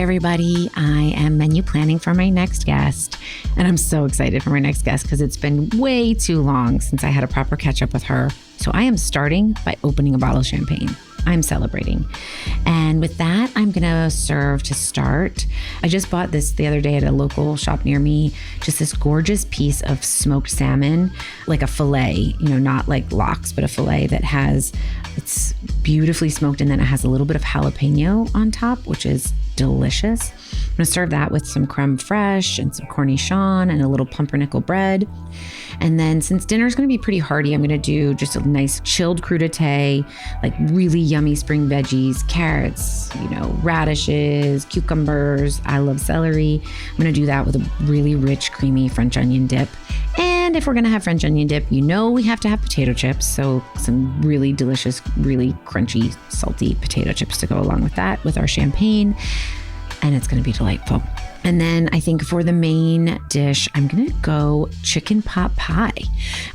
everybody. I am menu planning for my next guest, and I'm so excited for my next guest because it's been way too long since I had a proper catch up with her. So I am starting by opening a bottle of champagne. I'm celebrating. And with that, I'm going to serve to start. I just bought this the other day at a local shop near me, just this gorgeous piece of smoked salmon, like a fillet, not like lox, but a fillet that it's beautifully smoked. And then it has a little bit of jalapeno on top, which is delicious. I'm going to serve that with some creme fraiche and some cornichon and a little pumpernickel bread. And then since dinner is going to be pretty hearty, I'm going to do just a nice chilled crudité, like really yummy spring veggies, carrots, radishes, cucumbers. I love celery. I'm going to do that with a really rich, creamy French onion dip. And if we're going to have French onion dip, we have to have potato chips. So some really delicious, really crunchy, salty potato chips to go along with that, with our champagne. And it's going to be delightful. And then I think for the main dish, I'm going to go chicken pot pie.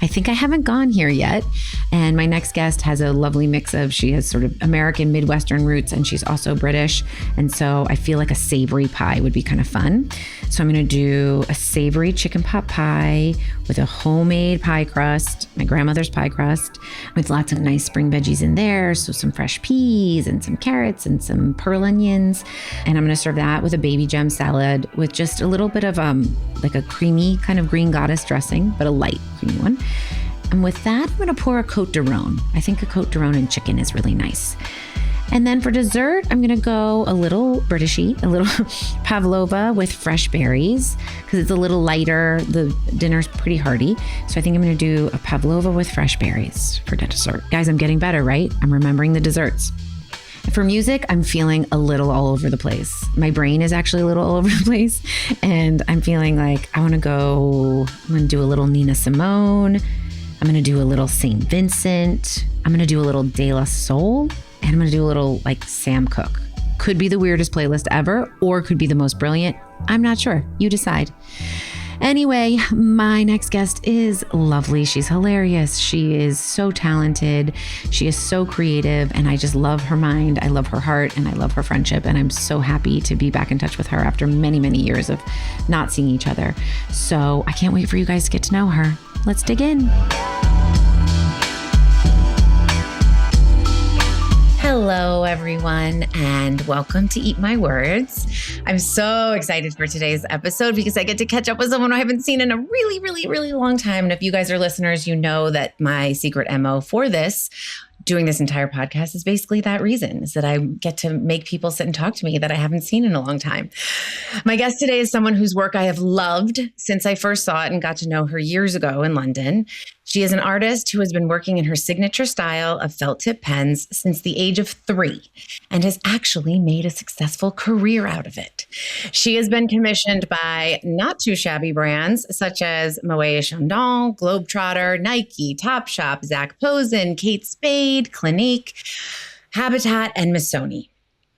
I think I haven't gone here yet. And my next guest has a lovely mix she has sort of American Midwestern roots, and she's also British. And so I feel like a savory pie would be kind of fun. So I'm going to do a savory chicken pot pie with a homemade pie crust, my grandmother's pie crust, with lots of nice spring veggies in there. So some fresh peas and some carrots and some pearl onions. And I'm going to serve that with a baby gem salad with just a little bit of like a creamy kind of green goddess dressing, but a light creamy one. And with that, I'm going to pour a Côte de Rhône. I think a Côte de Rhône and chicken is really nice. And then for dessert, I'm going to go a little Britishy, a little pavlova with fresh berries, because it's a little lighter. The dinner's pretty hearty. So I think I'm going to do a pavlova with fresh berries for dessert. Guys, I'm getting better, right? I'm remembering the desserts. For music, I'm feeling a little all over the place. My brain is actually a little all over the place. And I'm feeling like I'm going to do a little Nina Simone. I'm going to do a little St. Vincent. I'm going to do a little De La Soul. And I'm going to do a little like Sam Cooke. Could be the weirdest playlist ever, or could be the most brilliant. I'm not sure. You decide. Anyway, my next guest is lovely. She's hilarious. She is so talented. She is so creative, and I just love her mind. I love her heart, and I love her friendship. And I'm so happy to be back in touch with her after many, many years of not seeing each other. So I can't wait for you guys to get to know her. Let's dig in. Hello, everyone, and welcome to Eat My Words. I'm so excited for today's episode because I get to catch up with someone I haven't seen in a really, really, really long time. And if you guys are listeners, you know that my secret MO for doing this entire podcast is basically that reason, is that I get to make people sit and talk to me that I haven't seen in a long time. My guest today is someone whose work I have loved since I first saw it and got to know her years ago in London. She is an artist who has been working in her signature style of felt tip pens since the age of 3 and has actually made a successful career out of it. She has been commissioned by not too shabby brands such as Moët Chandon, Globetrotter, Nike, Topshop, Zac Posen, Kate Spade, Clinique, Habitat, and Missoni.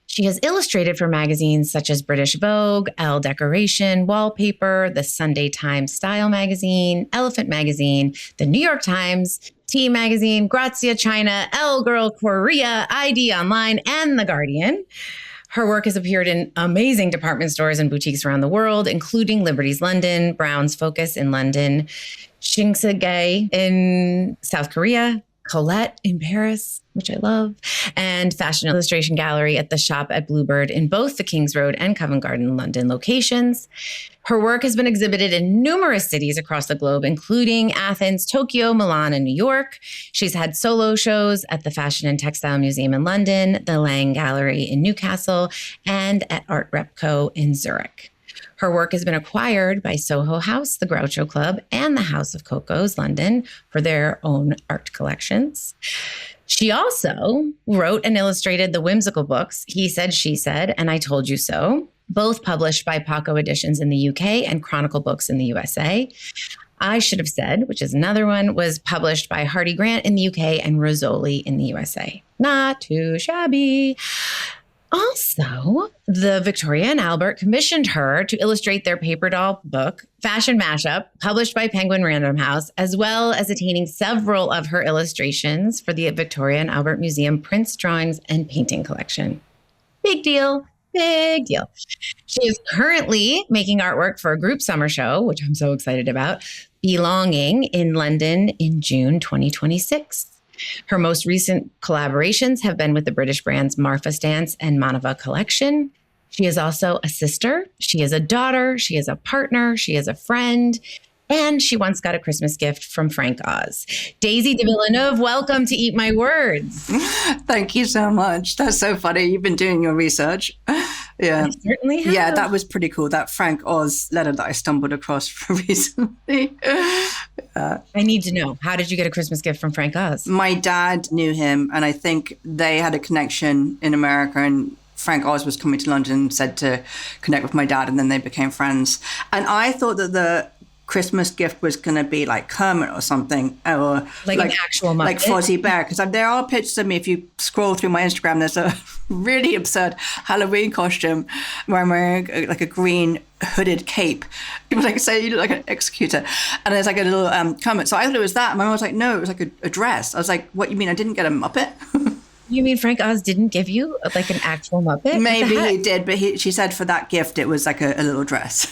She has illustrated for magazines such as British Vogue, Elle Decoration, Wallpaper, the Sunday Times Style Magazine, Elephant Magazine, the New York Times, T Magazine, Grazia China, Elle Girl Korea, ID Online, and The Guardian. Her work has appeared in amazing department stores and boutiques around the world, including Liberty's London, Brown's Focus in London, Shinsegae in South Korea, Colette in Paris, which I love, and Fashion Illustration Gallery at the Shop at Bluebird in both the Kings Road and Covent Garden London locations. Her work has been exhibited in numerous cities across the globe, including Athens, Tokyo, Milan, and New York. She's had solo shows at the Fashion and Textile Museum in London, the Lang Gallery in Newcastle, and at Art Repco in Zurich. Her work has been acquired by Soho House, the Groucho Club, and the House of Coco's London for their own art collections. She also wrote and illustrated the whimsical books, He Said, She Said, and I Told You So, both published by Paco Editions in the UK and Chronicle Books in the USA. I Should Have Said, which is another one, was published by Hardy Grant in the UK and Rizzoli in the USA. Not too shabby. Also, the Victoria and Albert commissioned her to illustrate their paper doll book, Fashion Mashup, published by Penguin Random House, as well as attaining several of her illustrations for the Victoria and Albert Museum Prints, Drawings, and Painting Collection. Big deal. Big deal. She is currently making artwork for a group summer show, which I'm so excited about, Belonging in London in June 2026. Her most recent collaborations have been with the British brands Marfa Stance and Manava Collection. She is also a sister. She is a daughter. She is a partner. She is a friend. And she once got a Christmas gift from Frank Oz. Daisy de Villeneuve, welcome to Eat My Words. Thank you so much. That's so funny. You've been doing your research. Yeah. I certainly have. Yeah, that was pretty cool. That Frank Oz letter that I stumbled across recently. I need to know, how did you get a Christmas gift from Frank Oz? My dad knew him, and I think they had a connection in America, and Frank Oz was coming to London, said to connect with my dad, and then they became friends. And I thought that the Christmas gift was going to be like Kermit or something, or like an actual Muppet, like Fozzie Bear. Because there are pictures of me. If you scroll through my Instagram, there's a really absurd Halloween costume where I'm wearing like a green hooded cape. People like say you look like an executor, and there's like a little Kermit. So I thought it was that. And my mom was like, "No, it was like a dress." I was like, "What you mean? I didn't get a Muppet?" You mean Frank Oz didn't give you like an actual Muppet? Maybe he did, but she said for that gift it was like a little dress.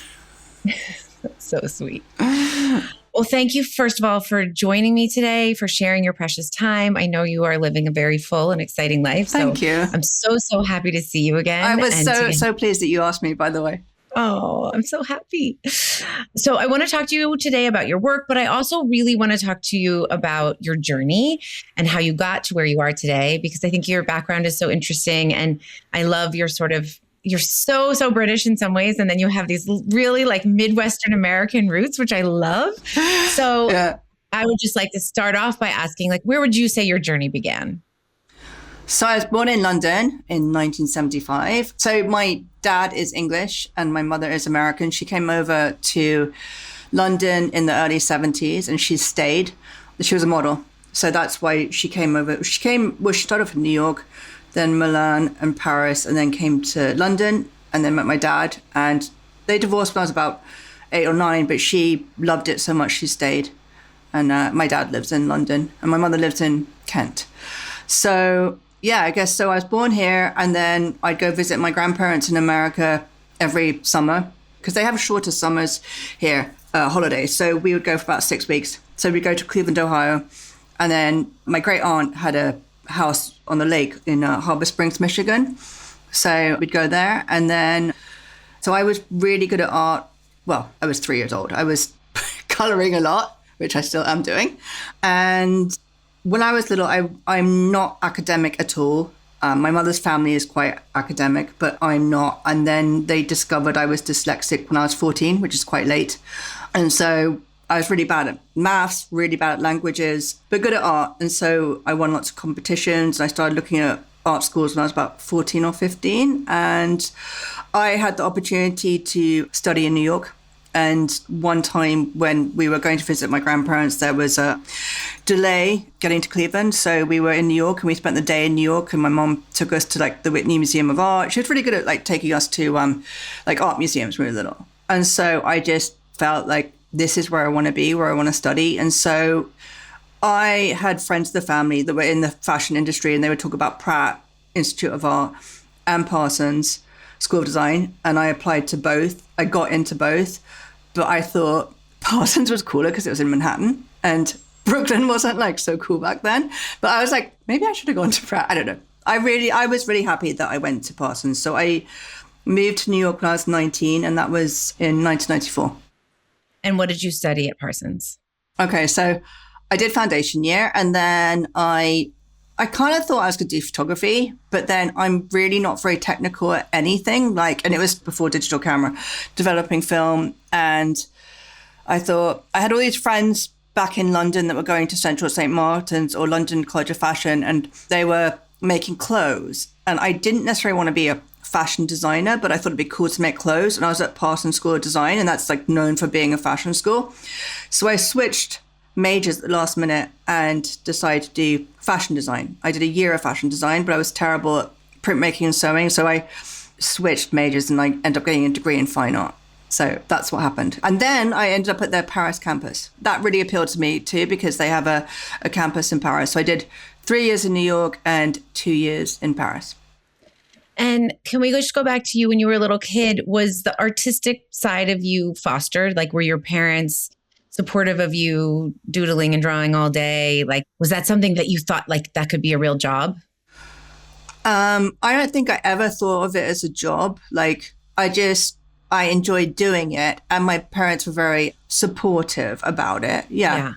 So sweet. Well, thank you, first of all, for joining me today, for sharing your precious time. I know you are living a very full and exciting life. Thank you. I'm so happy to see you again. I was so pleased that you asked me, by the way. Oh, I'm so happy. So I want to talk to you today about your work, but I also really want to talk to you about your journey and how you got to where you are today, because I think your background is so interesting. And I love your you're so British in some ways. And then you have these really like Midwestern American roots, which I love. So yeah. I would just like to start off by asking, like, where would you say your journey began? So I was born in London in 1975. So my dad is English and my mother is American. She came over to London in the early 70s and she stayed. She was a model. So that's why she came over. She started off in New York, then Milan and Paris, and then came to London and then met my dad. And they divorced when I was about 8 or 9, but she loved it so much she stayed. And my dad lives in London and my mother lives in Kent. So yeah, I guess so. I was born here and then I'd go visit my grandparents in America every summer because they have shorter summers here, holidays. So we would go for about 6 weeks. So we'd go to Cleveland, Ohio. And then my great aunt had a house on the lake in Harbor Springs, Michigan. So we'd go there. And then, so I was really good at art. Well, I was 3 years old. I was coloring a lot, which I still am doing. And when I was little, I'm not academic at all. My mother's family is quite academic, but I'm not. And then they discovered I was dyslexic when I was 14, which is quite late. And so I was really bad at maths, really bad at languages, but good at art. And so I won lots of competitions. And I started looking at art schools when I was about 14 or 15. And I had the opportunity to study in New York. And one time when we were going to visit my grandparents, there was a delay getting to Cleveland. So we were in New York and we spent the day in New York and my mom took us to like the Whitney Museum of Art. She was really good at like taking us to like art museums when we were little. And so I just felt like this is where I want to be, where I want to study. And so I had friends of the family that were in the fashion industry and they would talk about Pratt Institute of Art and Parsons School of Design. And I applied to both. I got into both. But I thought Parsons was cooler because it was in Manhattan and Brooklyn wasn't like so cool back then. But I was like, maybe I should have gone to Pratt. I don't know. I was really happy that I went to Parsons. So I moved to New York when I was 19 and that was in 1994. And what did you study at Parsons? Okay, so I did foundation year and then I kind of thought I was going to do photography, but then I'm really not very technical at anything. And it was before digital camera, developing film. And I thought I had all these friends back in London that were going to Central St. Martin's or London College of Fashion, and they were making clothes. And I didn't necessarily want to be a fashion designer, but I thought it'd be cool to make clothes. And I was at Parsons School of Design, and that's like known for being a fashion school. So I switched majors at the last minute and decided to do fashion design. I did a year of fashion design, but I was terrible at printmaking and sewing. So I switched majors and I ended up getting a degree in fine art. So that's what happened. And then I ended up at their Paris campus. That really appealed to me too, because they have a campus in Paris. So I did 3 years in New York and 2 years in Paris. And can we just go back to you when you were a little kid? Was the artistic side of you fostered? Like, were your parents supportive of you doodling and drawing all day? Like, was that something that you thought like that could be a real job? I don't think I ever thought of it as a job. Like, I enjoyed doing it, and my parents were very supportive about it. Yeah.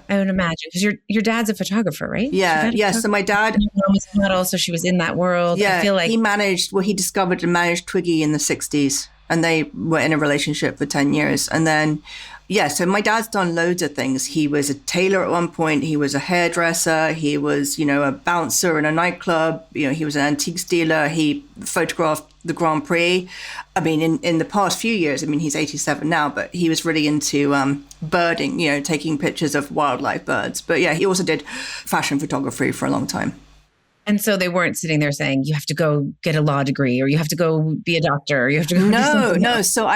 I would imagine because your dad's a photographer, right? Yeah. So my dad, your mom was a model, so she was in that world. yeah, I feel like he discovered and managed Twiggy in the 60s, and they were in a relationship for 10 years. And then, yeah, so my dad's done loads of things. He was a tailor at one point. He was a hairdresser. He was, a bouncer in a nightclub. He was an antiques dealer. He photographed the Grand Prix. I mean, in the past few years, he's 87 now, but he was really into birding, taking pictures of wildlife birds. But yeah, he also did fashion photography for a long time. and so they weren't sitting there saying you have to go get a law degree or you have to go be a doctor or you have to go do something else. So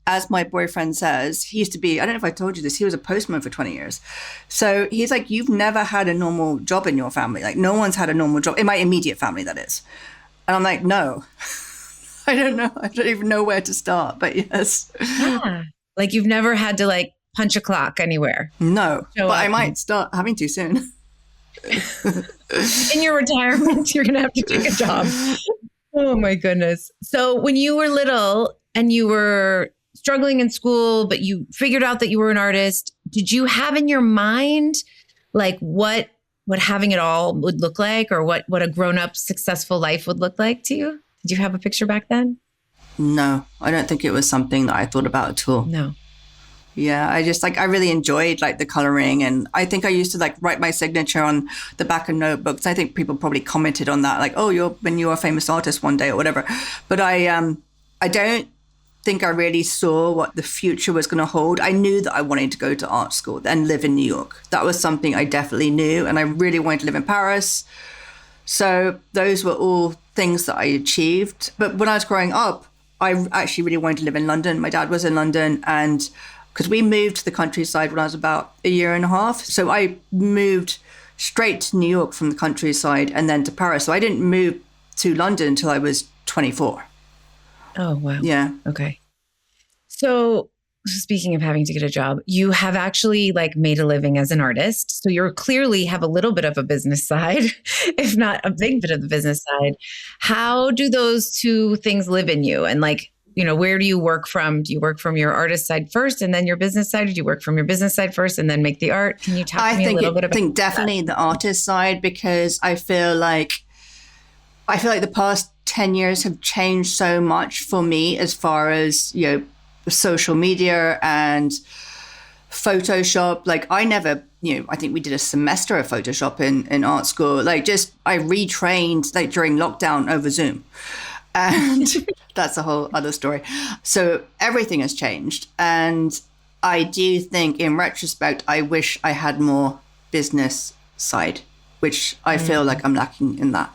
as my boyfriend says, he used to be, I don't know if I told you this, he was a postman for 20 years. So he's like, you've never had a normal job in your family. Like, no one's had a normal job, in my immediate family, that is. And I'm like, no, I don't know. I don't even know where to start, but yes. Yeah. Like, you've never had to like punch a clock anywhere. No, but I might start having to soon. In your retirement, you're going to have to take a job. Oh my goodness. So when you were little and you were struggling in school, but you figured out that you were an artist, did you have in your mind like what having it all would look like, or what a grown-up successful life would look like to you? Did you have a picture back then? No, I don't think it was something that I thought about at all. No. Yeah, I really enjoyed like the coloring, and I think I used to like write my signature on the back of notebooks. I think people probably commented on that, like, "Oh, when you're a famous artist one day," or whatever. But I don't think I really saw what the future was going to hold. I knew that I wanted to go to art school and live in New York. That was something I definitely knew, and I really wanted to live in Paris. So those were all things that I achieved. But when I was growing up, I actually really wanted to live in London. My dad was in London, and because we moved to the countryside when I was about a year and a half. So I moved straight to New York from the countryside and then to Paris. So I didn't move to London until I was 24. Oh, wow. Yeah. Okay. So speaking of having to get a job, you have actually like made a living as an artist. So you're clearly have a little bit of a business side, if not a big bit of the business side. How do those two things live in you? And like, where do you work from? Do you work from your artist side first and then your business side? Or do you work from your business side first and then make the art? Can you talk to me a little bit about that? I think definitely the artist side, because I feel like the past 10 years have changed so much for me as far as, social media and Photoshop. Like, I never, I think we did a semester of Photoshop in art school. Like, I retrained like during lockdown over Zoom. And that's a whole other story. So everything has changed. And I do think in retrospect, I wish I had more business side, which I feel like I'm lacking in that.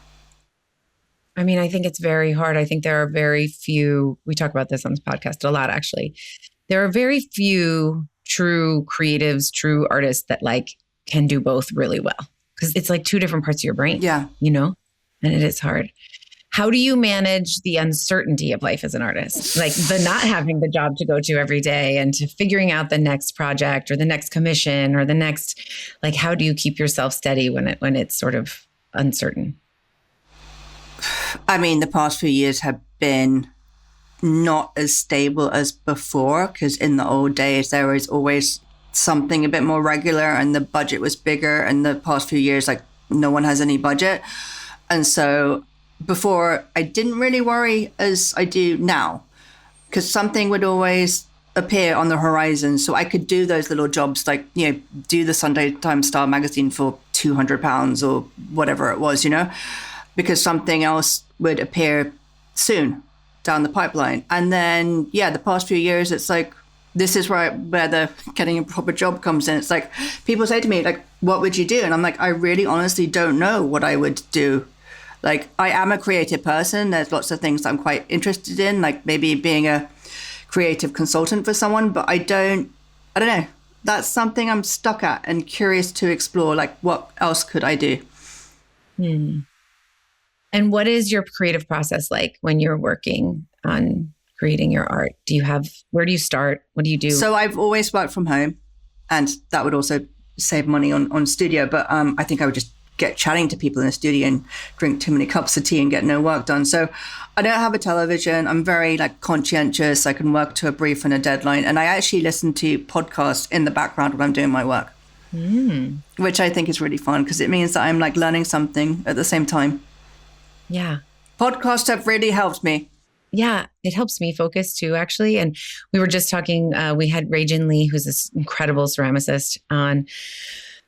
I mean, I think it's very hard. I think there are very few, we talk about this on this podcast a lot, actually. There are very few true creatives, true artists that like can do both really well, because it's like two different parts of your brain. Yeah. And it is hard. How do you manage the uncertainty of life as an artist? Like the not having the job to go to every day and to figuring out the next project or the next commission or the next, like, how do you keep yourself steady when it's sort of uncertain? I mean, the past few years have been not as stable as before, because in the old days, there was always something a bit more regular and the budget was bigger. And the past few years, like, no one has any budget. And so before, I didn't really worry as I do now, because something would always appear on the horizon. So I could do those little jobs, like, do the Sunday Times Style magazine for £200 or whatever it was, because something else would appear soon down the pipeline. And then, the past few years, it's like, this is where the getting a proper job comes in. It's like, people say to me, like, what would you do? And I'm like, I really honestly don't know what I would do. Like, I am a creative person. There's lots of things that I'm quite interested in, like maybe being a creative consultant for someone, but I don't know. That's something I'm stuck at and curious to explore, like, what else could I do? And what is your creative process like when you're working on creating your art? Where do you start? What do you do? So I've always worked from home, and that would also save money on studio. But I think I would just get chatting to people in the studio and drink too many cups of tea and get no work done. So I don't have a television. I'm very conscientious. I can work to a brief and a deadline. And I actually listen to podcasts in the background when I'm doing my work, which I think is really fun because it means that I'm learning something at the same time. Yeah. Podcasts have really helped me. Yeah, it helps me focus too, actually. And we were just talking, we had Rajin Lee, who's this incredible ceramicist, on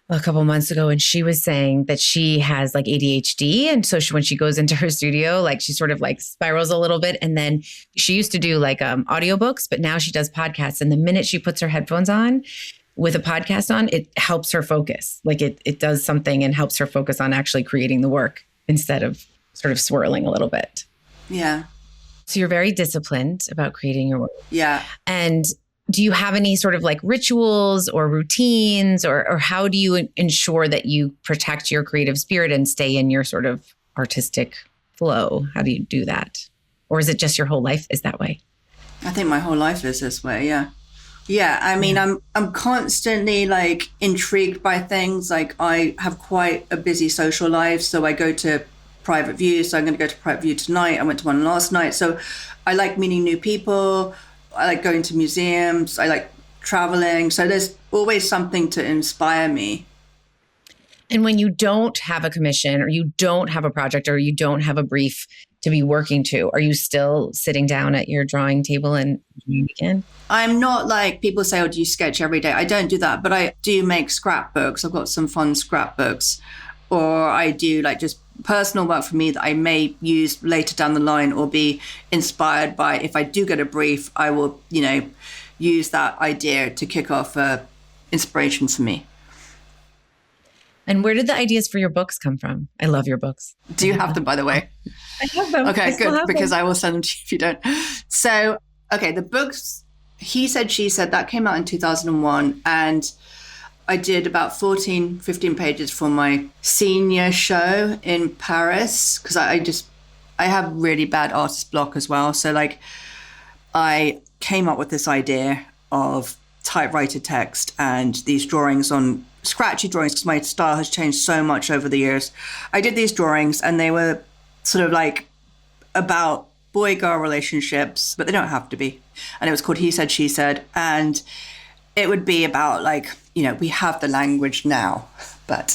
a couple months ago. And she was saying that she has ADHD. And so when she goes into her studio, she sort of spirals a little bit. And then she used to do audiobooks, but now she does podcasts. And the minute she puts her headphones on with a podcast on, it helps her focus. It does something and helps her focus on actually creating the work instead of sort of swirling a little bit. Yeah. So you're very disciplined about creating your work. Yeah. And do you have any sort of rituals or routines or how do you ensure that you protect your creative spirit and stay in your sort of artistic flow? How do you do that? Or is it just your whole life is that way? I think my whole life is this way. Yeah. Yeah. I mean, I'm constantly intrigued by things. I have quite a busy social life. So I go to private view. So I'm going to go to private view tonight. I went to one last night. So I like meeting new people. I like going to museums. I like traveling. So there's always something to inspire me. And when you don't have a commission or you don't have a project or you don't have a brief to be working to, are you still sitting down at your drawing table and doing it again? I'm not people say, oh, do you sketch every day? I don't do that, but I do make scrapbooks. I've got some fun scrapbooks. Or I do just personal work for me that I may use later down the line or be inspired by. If I do get a brief, I will, use that idea to kick off inspiration for me. And where did the ideas for your books come from? I love your books. Do you have them, by the way? I have them. Okay, good, because I will send them to you if you don't. So, okay, the books, He Said, She Said, that came out in 2001. And I did about 14, 15 pages for my senior show in Paris because I have really bad artist block as well. So I came up with this idea of typewriter text and these drawings on scratchy drawings because my style has changed so much over the years. I did these drawings and they were sort of about boy-girl relationships, but they don't have to be. And it was called He Said, She Said. And it would be about we have the language now, but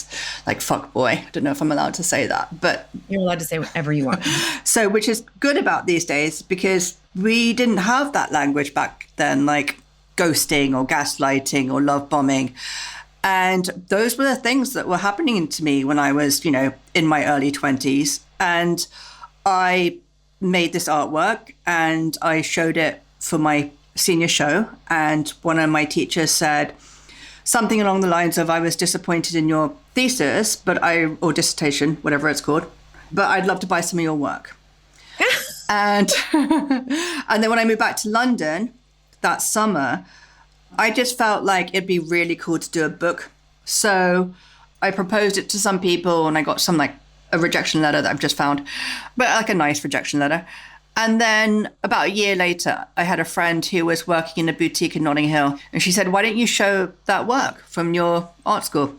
fuck boy. I don't know if I'm allowed to say that, but you're allowed to say whatever you want. So, which is good about these days because we didn't have that language back then, ghosting or gaslighting or love bombing. And those were the things that were happening to me when I was, in my early 20s. And I made this artwork and I showed it for my senior show. And one of my teachers said something along the lines of, I was disappointed in your thesis, or dissertation, whatever it's called, but I'd love to buy some of your work. and then when I moved back to London that summer, I just felt it'd be really cool to do a book. So I proposed it to some people and I got some a rejection letter that I've just found, but a nice rejection letter. And then about a year later, I had a friend who was working in a boutique in Notting Hill. And she said, why don't you show that work from your art school?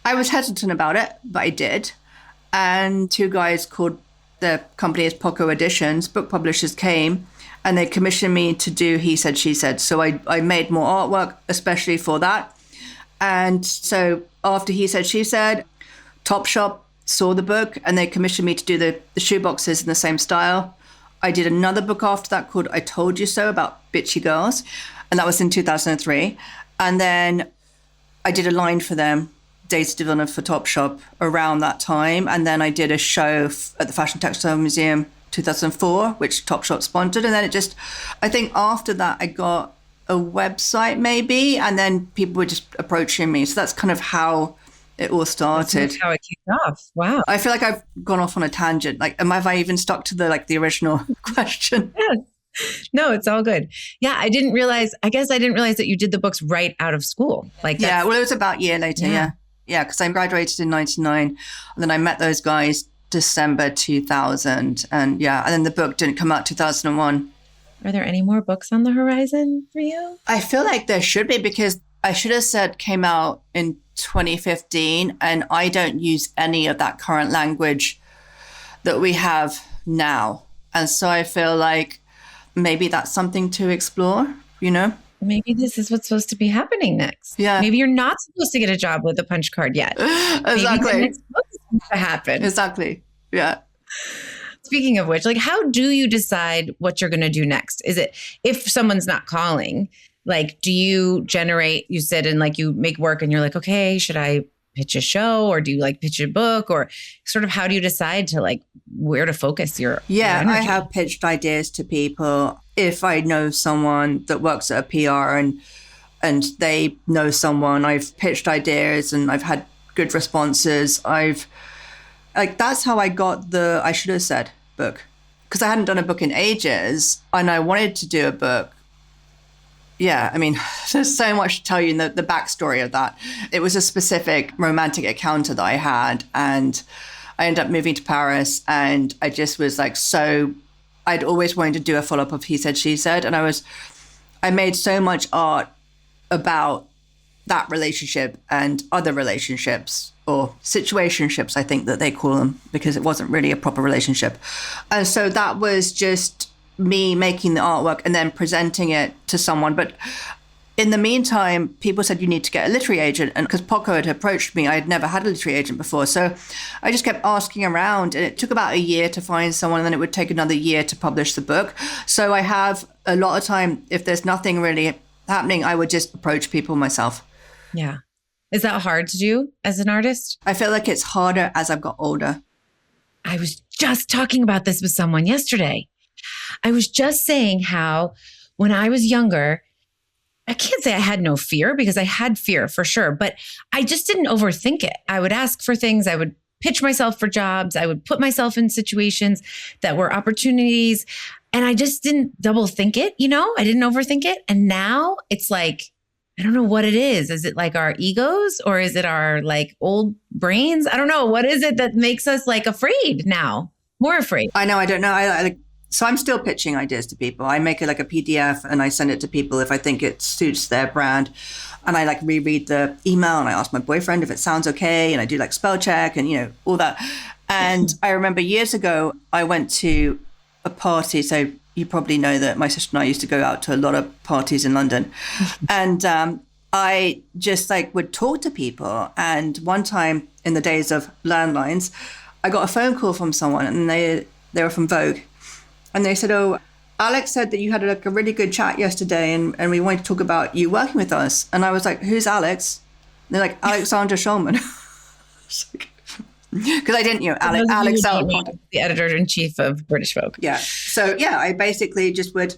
I was hesitant about it, but I did. And two guys called the company as Poco Editions, book publishers, came and they commissioned me to do He Said, She Said. So I made more artwork, especially for that. And so after He Said, She Said, Topshop saw the book and they commissioned me to do the shoeboxes in the same style. I did another book after that called I Told You So about bitchy girls. And that was in 2003. And then I did a line for them, Days to Villeneuve for Topshop around that time. And then I did a show at the Fashion Textile Museum 2004, which Topshop sponsored. And then I think after that, I got a website maybe. And then people were just approaching me. So that's kind of how it all started. That's how it kicked off. Wow. I feel like I've gone off on a tangent. Have I even stuck to the original question? Yeah. No, it's all good. Yeah. I guess I didn't realize that you did the books right out of school. Yeah. Well, it was about a year later. Yeah. Yeah. Because I graduated in 99 and then I met those guys December 2000. And then the book didn't come out 2001. Are there any more books on the horizon for you? I feel like there should be, because I should have said came out in 2015, and I don't use any of that current language that we have now. And so I feel like maybe that's something to explore, you know? Maybe this is what's supposed to be happening next. Yeah. Maybe you're not supposed to get a job with a punch card yet. Exactly. Maybe the next book is supposed to happen. Exactly. Yeah. Speaking of which, like, how do you decide what you're going to do next? Is it, if someone's not calling, like, do you sit and like you make work and you're like, okay, should I pitch a show, or do you like pitch a book, or sort of how do you decide to like where to focus your energy? I have pitched ideas to people. If I know someone that works at a PR and they know someone, I've pitched ideas and I've had good responses. That's how I got the I Should Have Said book, because I hadn't done a book in ages and I wanted to do a book. Yeah, I mean, there's so much to tell you in the backstory of that. It was a specific romantic encounter that I had, and I ended up moving to Paris, and I just was like, I'd always wanted to do a follow-up of He Said, She Said, and I made so much art about that relationship and other relationships, or situationships, I think that they call them, because it wasn't really a proper relationship. And so that was just me making the artwork and then presenting it to someone. But in the meantime, people said you need to get a literary agent. And because Poco had approached me, I had never had a literary agent before. So I just kept asking around, and it took about a year to find someone, and then it would take another year to publish the book. So I have a lot of time, if there's nothing really happening, I would just approach people myself. Yeah. Is that hard to do as an artist? I feel like it's harder as I've got older. I was just talking about this with someone yesterday. I was just saying how when I was younger, I can't say I had no fear, because I had fear for sure, but I just didn't overthink it. I would ask for things. I would pitch myself for jobs. I would put myself in situations that were opportunities, and I just didn't double think it. I didn't overthink it. And now it's like, I don't know what it is. Is it like our egos, or is it our like old brains? I don't know. What is it that makes us like afraid now? More afraid. I know. I don't know. So I'm still pitching ideas to people. I make it like a PDF and I send it to people if I think it suits their brand. And I like reread the email and I ask my boyfriend if it sounds okay. And I do like spell check and, all that. And I remember years ago, I went to a party. So you probably know that my sister and I used to go out to a lot of parties in London. And I just like would talk to people. And one time in the days of landlines, I got a phone call from someone, and they were from Vogue. And they said, oh, Alex said that you had like a really good chat yesterday, and we wanted to talk about you working with us. And I was like, who's Alex? And they're like, Alexandra Shulman. Because I didn't, Alex, the editor-in-chief of British Vogue. Yeah. So, I basically just would,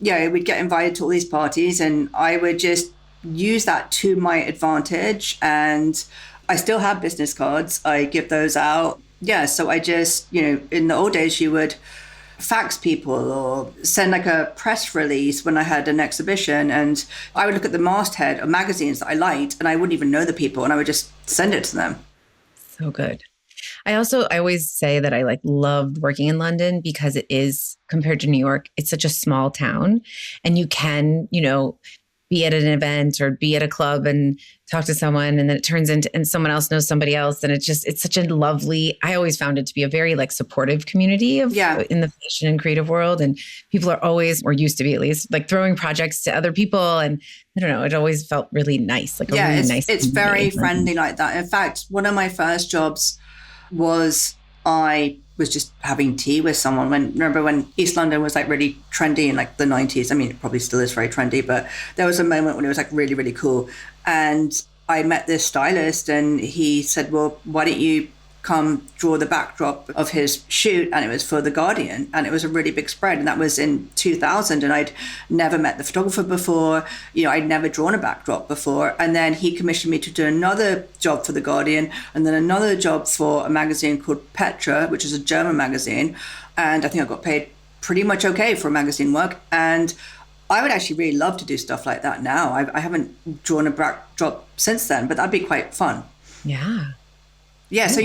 we'd get invited to all these parties, and I would just use that to my advantage. And I still have business cards. I give those out. Yeah. So I just, in the old days, you would fax people or send like a press release when I had an exhibition, and I would look at the masthead of magazines that I liked, and I wouldn't even know the people, and I would just send it to them. So good. I always say that I loved working in London, because it is, compared to New York, it's such a small town, and you can, be at an event or be at a club and talk to someone, and then it turns into, and someone else knows somebody else. And it's such a lovely, I always found it to be a very supportive community in the fashion and creative world. And people are always, or used to be at least, throwing projects to other people. And I don't know, it always felt really nice. It's very friendly like that. In fact, one of my first jobs was I was just having tea with someone. Remember when East London was really trendy in the 90s? I mean, it probably still is very trendy, but there was a moment when it was really, really cool. And I met this stylist, and he said, well, why don't you come draw the backdrop of his shoot? And it was for The Guardian, and it was a really big spread. And that was in 2000, and I'd never met the photographer before. I'd never drawn a backdrop before. And then he commissioned me to do another job for The Guardian, and then another job for a magazine called Petra, which is a German magazine. And I think I got paid pretty much okay for magazine work. And I would actually really love to do stuff like that now. I haven't drawn a backdrop since then, but that'd be quite fun. Yeah. Yeah. So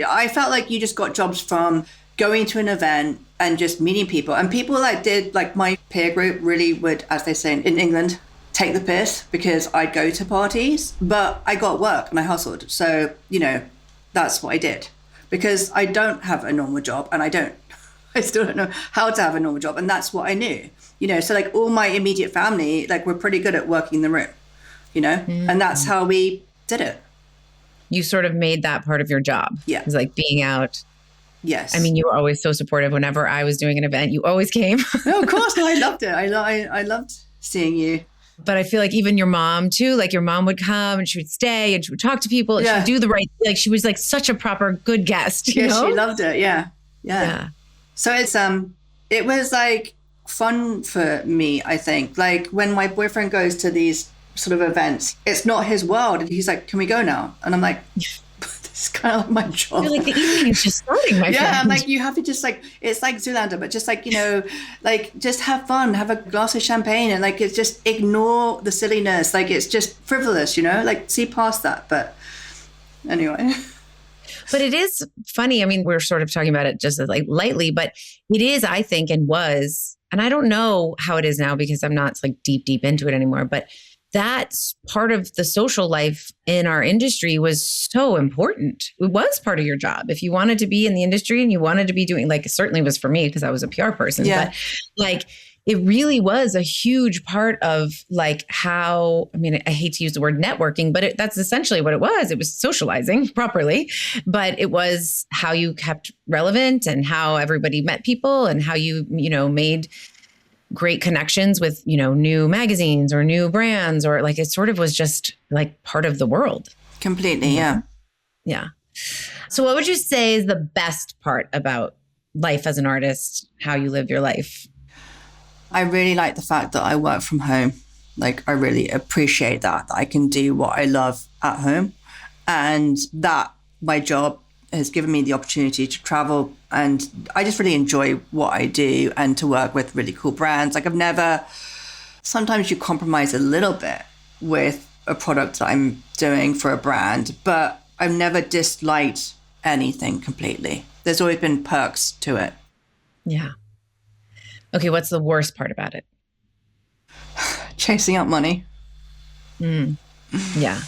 I felt like you just got jobs from going to an event and just meeting people. And people like my peer group really would, as they say in England, take the piss because I'd go to parties, but I got work and I hustled. So, that's what I did because I don't have a normal job and I still don't know how to have a normal job. And that's what I knew, so like all my immediate family, like we're pretty good at working the room, and that's how we did it. You sort of made that part of your job. Yeah. It was like being out. Yes. I mean, you were always so supportive. Whenever I was doing an event, you always came. No, of course. No, I loved it. I loved seeing you. But I feel like even your mom too, like your mom would come and she would stay and she would talk to people and she would do the right, like she was like such a proper good guest. You know? She loved it. Yeah. So it was like fun for me, I think. Like when my boyfriend goes to these sort of events, it's not his world. And he's like, can we go now? And I'm like, this is kind of like my job. You're like, the evening is just starting, my friend. Yeah, I'm like, you have to just like, it's like Zoolander, but just like, like just have fun, have a glass of champagne and like, it's just ignore the silliness. Like it's just frivolous, like see past that. But anyway. But it is funny. I mean, we're sort of talking about it just like lightly, but it is, I think, and was, and I don't know how it is now because I'm not like deep into it anymore, but that's part of the social life in our industry was so important. It was part of your job. If you wanted to be in the industry and you wanted to be doing, like, it certainly was for me because I was a PR person, but like, it really was a huge part of like how, I mean, I hate to use the word networking, but that's essentially what it was. It was socializing properly, but it was how you kept relevant and how everybody met people and how you, made great connections with, new magazines or new brands, or like, it sort of was just like part of the world. Completely. Yeah. Yeah. So what would you say is the best part about life as an artist, how you live your life? I really like the fact that I work from home. Like, I really appreciate that I can do what I love at home, and that my job has given me the opportunity to travel. And I just really enjoy what I do and to work with really cool brands. Like sometimes you compromise a little bit with a product that I'm doing for a brand, but I've never disliked anything completely. There's always been perks to it. Yeah. Okay, what's the worst part about it? Chasing up money. Yeah.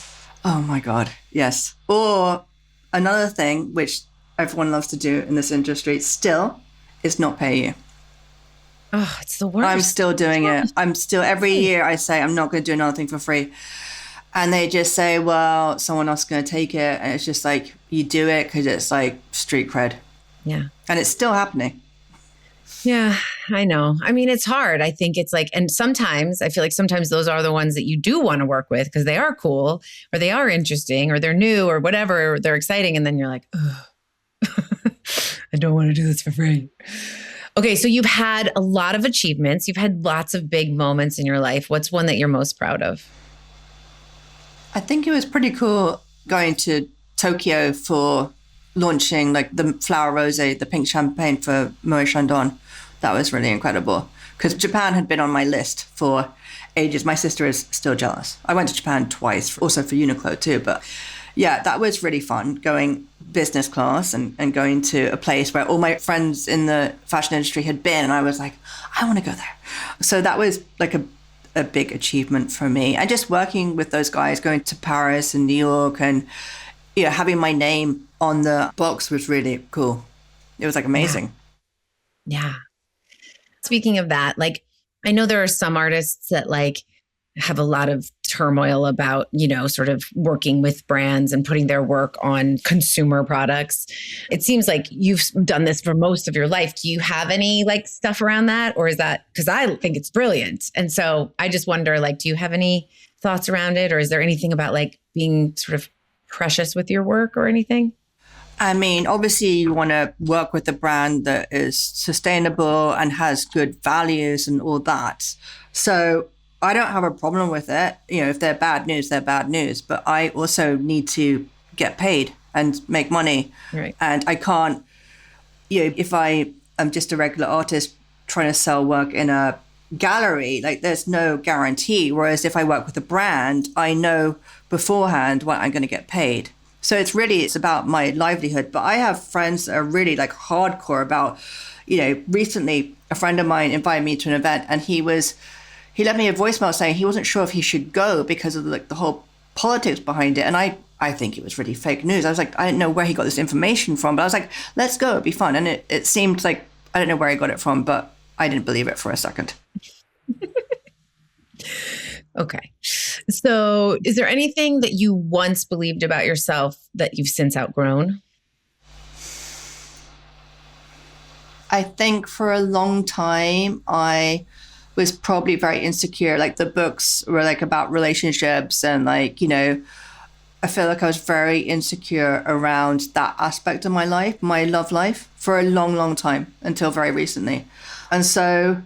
Oh my God. Yes. Or another thing, which everyone loves to do in this industry still, is not pay you. Oh, it's the worst. I'm still doing it. Every year I say, I'm not going to do another thing for free. And they just say, well, someone else is going to take it. And it's just like, you do it because it's like street cred. Yeah. And it's still happening. Yeah, I know. I mean, it's hard. I think it's like, and sometimes I feel like sometimes those are the ones that you do want to work with because they are cool or they are interesting or they're new or whatever, or they're exciting. And then you're like, oh, I don't want to do this for free. Okay, so you've had a lot of achievements. You've had lots of big moments in your life. What's one that you're most proud of? I think it was pretty cool going to Tokyo for launching like the flower rosé, the pink champagne for Moët Chandon. That was really incredible because Japan had been on my list for ages. My sister is still jealous. I went to Japan twice, also for Uniqlo too. But yeah, that was really fun going business class and going to a place where all my friends in the fashion industry had been. And I was like, I want to go there. So that was like a big achievement for me. And just working with those guys, going to Paris and New York and having my name on the box was really cool. It was like amazing. Yeah. Speaking of that, like, I know there are some artists that like have a lot of turmoil about, sort of working with brands and putting their work on consumer products. It seems like you've done this for most of your life. Do you have any like stuff around that? Or is that, because I think it's brilliant. And so I just wonder, like, do you have any thoughts around it? Or is there anything about like being sort of precious with your work or anything? I mean, obviously you want to work with a brand that is sustainable and has good values and all that. So I don't have a problem with it. If they're bad news, they're bad news. But I also need to get paid and make money. Right. And I can't, if I am just a regular artist trying to sell work in a gallery, like there's no guarantee. Whereas if I work with a brand, I know beforehand what I'm going to get paid. So it's about my livelihood. But I have friends that are really like hardcore about, recently a friend of mine invited me to an event, and he left me a voicemail saying he wasn't sure if he should go because of the whole politics behind it. And I think it was really fake news. I was like, I didn't know where he got this information from, but I was like, let's go, it'd be fun. And it seemed like, I don't know where he got it from, but I didn't believe it for a second. Okay. So is there anything that you once believed about yourself that you've since outgrown? I think for a long time, I was probably very insecure. Like the books were like about relationships and like, I feel like I was very insecure around that aspect of my life, my love life, for a long, long time until very recently. And so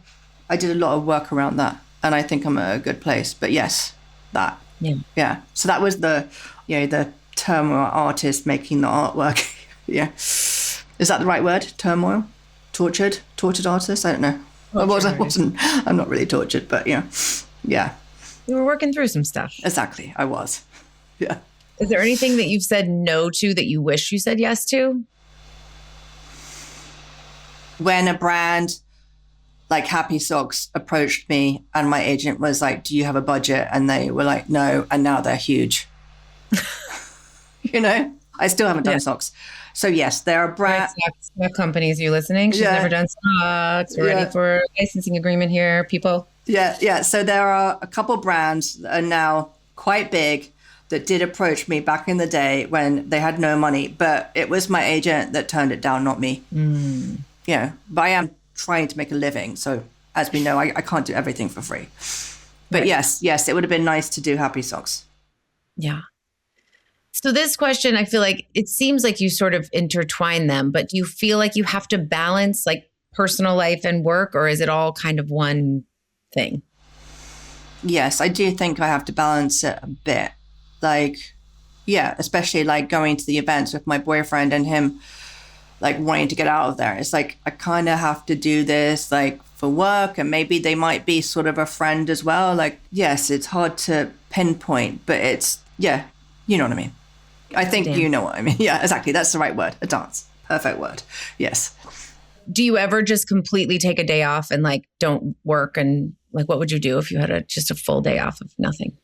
I did a lot of work around that. And I think I'm at a good place. But yes, that. Yeah. Yeah. So that was the turmoil artist making the artwork. Yeah. Is that the right word? Turmoil? Tortured artist? I don't know. I wasn't. I'm not really tortured, but yeah. Yeah. You were working through some stuff. Exactly. I was. Yeah. Is there anything that you've said no to that you wish you said yes to? When a brand like Happy Socks approached me and my agent was like, do you have a budget? And they were like, no. And now they're huge. I still haven't done socks. So yes, there are brands. Sock companies, you listening? She's never done socks. We're ready for a licensing agreement here, people. Yeah. So there are a couple brands that are now quite big that did approach me back in the day when they had no money, but it was my agent that turned it down, not me. But I am trying to make a living. So as we know, I can't do everything for free. But yes, it would have been nice to do Happy Socks. Yeah. So this question, I feel like it seems like you sort of intertwine them, but do you feel like you have to balance like personal life and work, or is it all kind of one thing? Yes, I do think I have to balance it a bit. Like, yeah, especially like going to the events with my boyfriend and him like wanting to get out of there. It's like, I kind of have to do this like for work, and maybe they might be sort of a friend as well. Like, yes, it's hard to pinpoint, but it's, yeah, you know what I mean? I think you know what I mean. Yeah, exactly. That's the right word. A dance. Perfect word. Yes. Do you ever just completely take a day off and like don't work? And like, what would you do if you had just a full day off of nothing?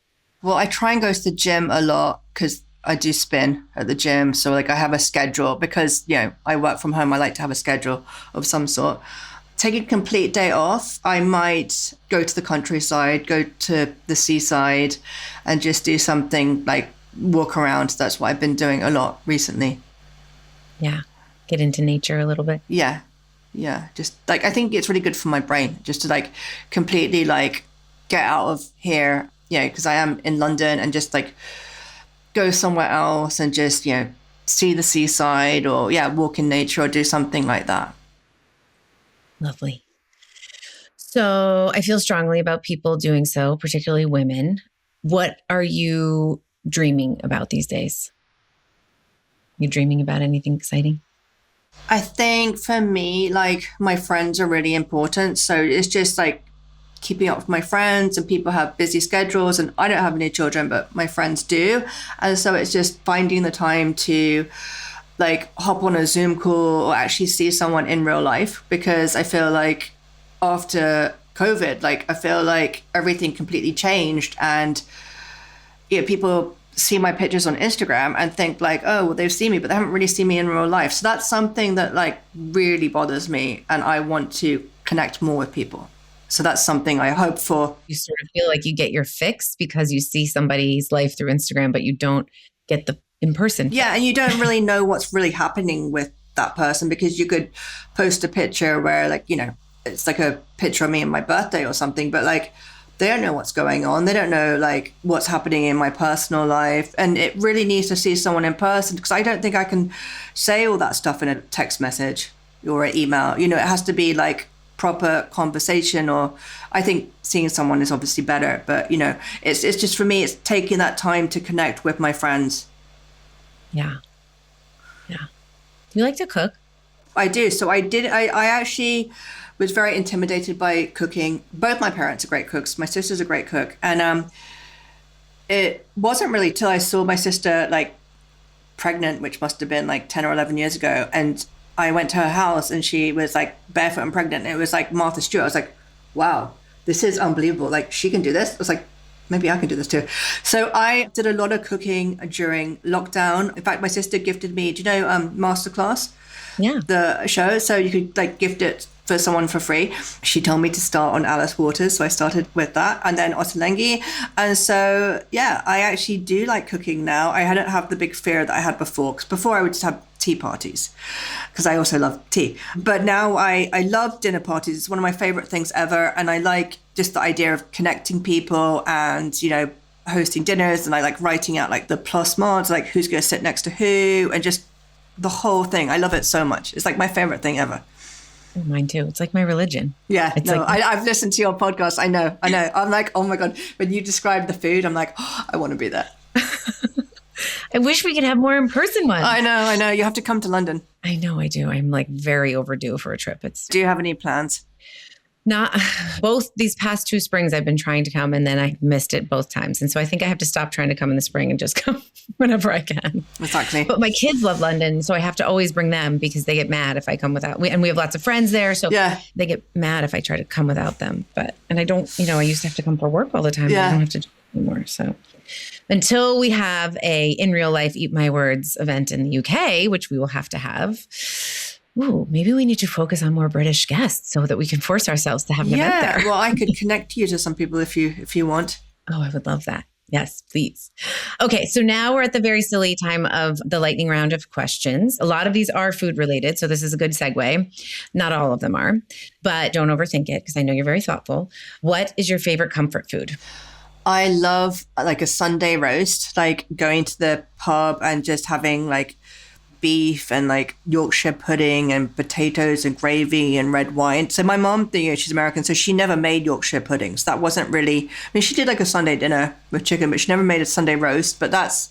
Well, I try and go to the gym a lot because I do spin at the gym. So like I have a schedule because, I work from home. I like to have a schedule of some sort. Taking a complete day off, I might go to the countryside, go to the seaside and just do something like walk around. That's what I've been doing a lot recently. Yeah. Get into nature a little bit. Yeah. Just like, I think it's really good for my brain just to like completely like get out of here. Because I am in London, and just like go somewhere else and just, see the seaside or walk in nature or do something like that. Lovely. So I feel strongly about people doing so, particularly women. What are you dreaming about these days? You dreaming about anything exciting? I think for me, like my friends are really important. So it's just like keeping up with my friends, and people have busy schedules, and I don't have any children, but my friends do. And so it's just finding the time to like hop on a Zoom call or actually see someone in real life, because I feel like after COVID, like I feel like everything completely changed, and people see my pictures on Instagram and think like, oh, well, they've seen me, but they haven't really seen me in real life. So that's something that like really bothers me, and I want to connect more with people. So that's something I hope for. You sort of feel like you get your fix because you see somebody's life through Instagram, but you don't get the in person. Yeah. And you don't really know what's really happening with that person, because you could post a picture where like, it's like a picture of me on my birthday or something, but like they don't know what's going on. They don't know like what's happening in my personal life. And it really needs to see someone in person, because I don't think I can say all that stuff in a text message or an email. It has to be like proper conversation, or I think seeing someone is obviously better, but it's just for me, it's taking that time to connect with my friends. Yeah. Do you like to cook? I do. So I actually was very intimidated by cooking. Both my parents are great cooks. My sister's a great cook. And it wasn't really till I saw my sister like pregnant, which must have been like 10 or 11 years ago. And I went to her house and she was like barefoot and pregnant. It was like Martha Stewart. I was like, wow, this is unbelievable. Like she can do this. I was like, maybe I can do this too. So I did a lot of cooking during lockdown. In fact, my sister gifted me, do you know, Masterclass? Yeah. The show. So you could like gift it for someone for free. She told me to start on Alice Waters. So I started with that and then Ottolenghi. And so, yeah, I actually do like cooking now. I don't have the big fear that I had before. Because before I would just have tea parties because I also love tea. But now I love dinner parties. It's one of my favorite things ever. And I like just the idea of connecting people and, you know, hosting dinners. And I like writing out like the plus mods, like who's going to sit next to who and just the whole thing. I love it so much. It's like my favorite thing ever. Mine too. It's like my religion. Yeah, it's no, like, I've listened to your podcast. I know. I'm like, oh my God. When you describe the food, I'm like, oh, I want to be there. I wish we could have more in-person ones. I know. You have to come to London. I know I do. I'm like very overdue for a trip. Do you have any plans? Not both these past 2 springs I've been trying to come and then I missed it both times. And so I think I have to stop trying to come in the spring and just come whenever I can. Exactly. But my kids love London. So I have to always bring them because they get mad if I come without, and we have lots of friends there. So they get mad if I try to come without them. And I don't, I used to have to come for work all the time. Yeah. I don't have to do it anymore. So until we have a in real life Eat My Words event in the UK, which we will have to have, maybe we need to focus on more British guests so that we can force ourselves to have an event there. Well, I could connect you to some people if you want. Oh, I would love that. Yes, please. Okay, so now we're at the very silly time of the lightning round of questions. A lot of these are food related, so this is a good segue. Not all of them are, but don't overthink it because I know you're very thoughtful. What is your favorite comfort food? I love like a Sunday roast, like going to the pub and just having like beef and like Yorkshire pudding and potatoes and gravy and red wine. So my mom, she's American, so she never made Yorkshire puddings. That wasn't really, she did like a Sunday dinner with chicken, but she never made a Sunday roast. But that's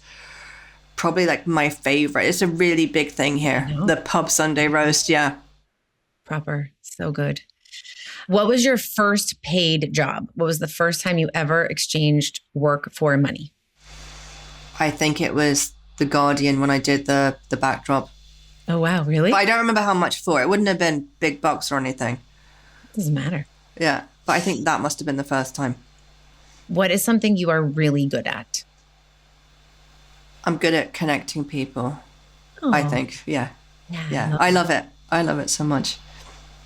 probably like my favorite. It's a really big thing here. The pub Sunday roast. Yeah. Proper. So good. What was your first paid job? What was the first time you ever exchanged work for money? I think it was The Guardian when I did the backdrop. Oh, wow. Really? But I don't remember how much for. It wouldn't have been big bucks or anything. Doesn't matter. Yeah. But I think that must have been the first time. What is something you are really good at? I'm good at connecting people. Oh. I think. Yeah. I love it. I love it so much.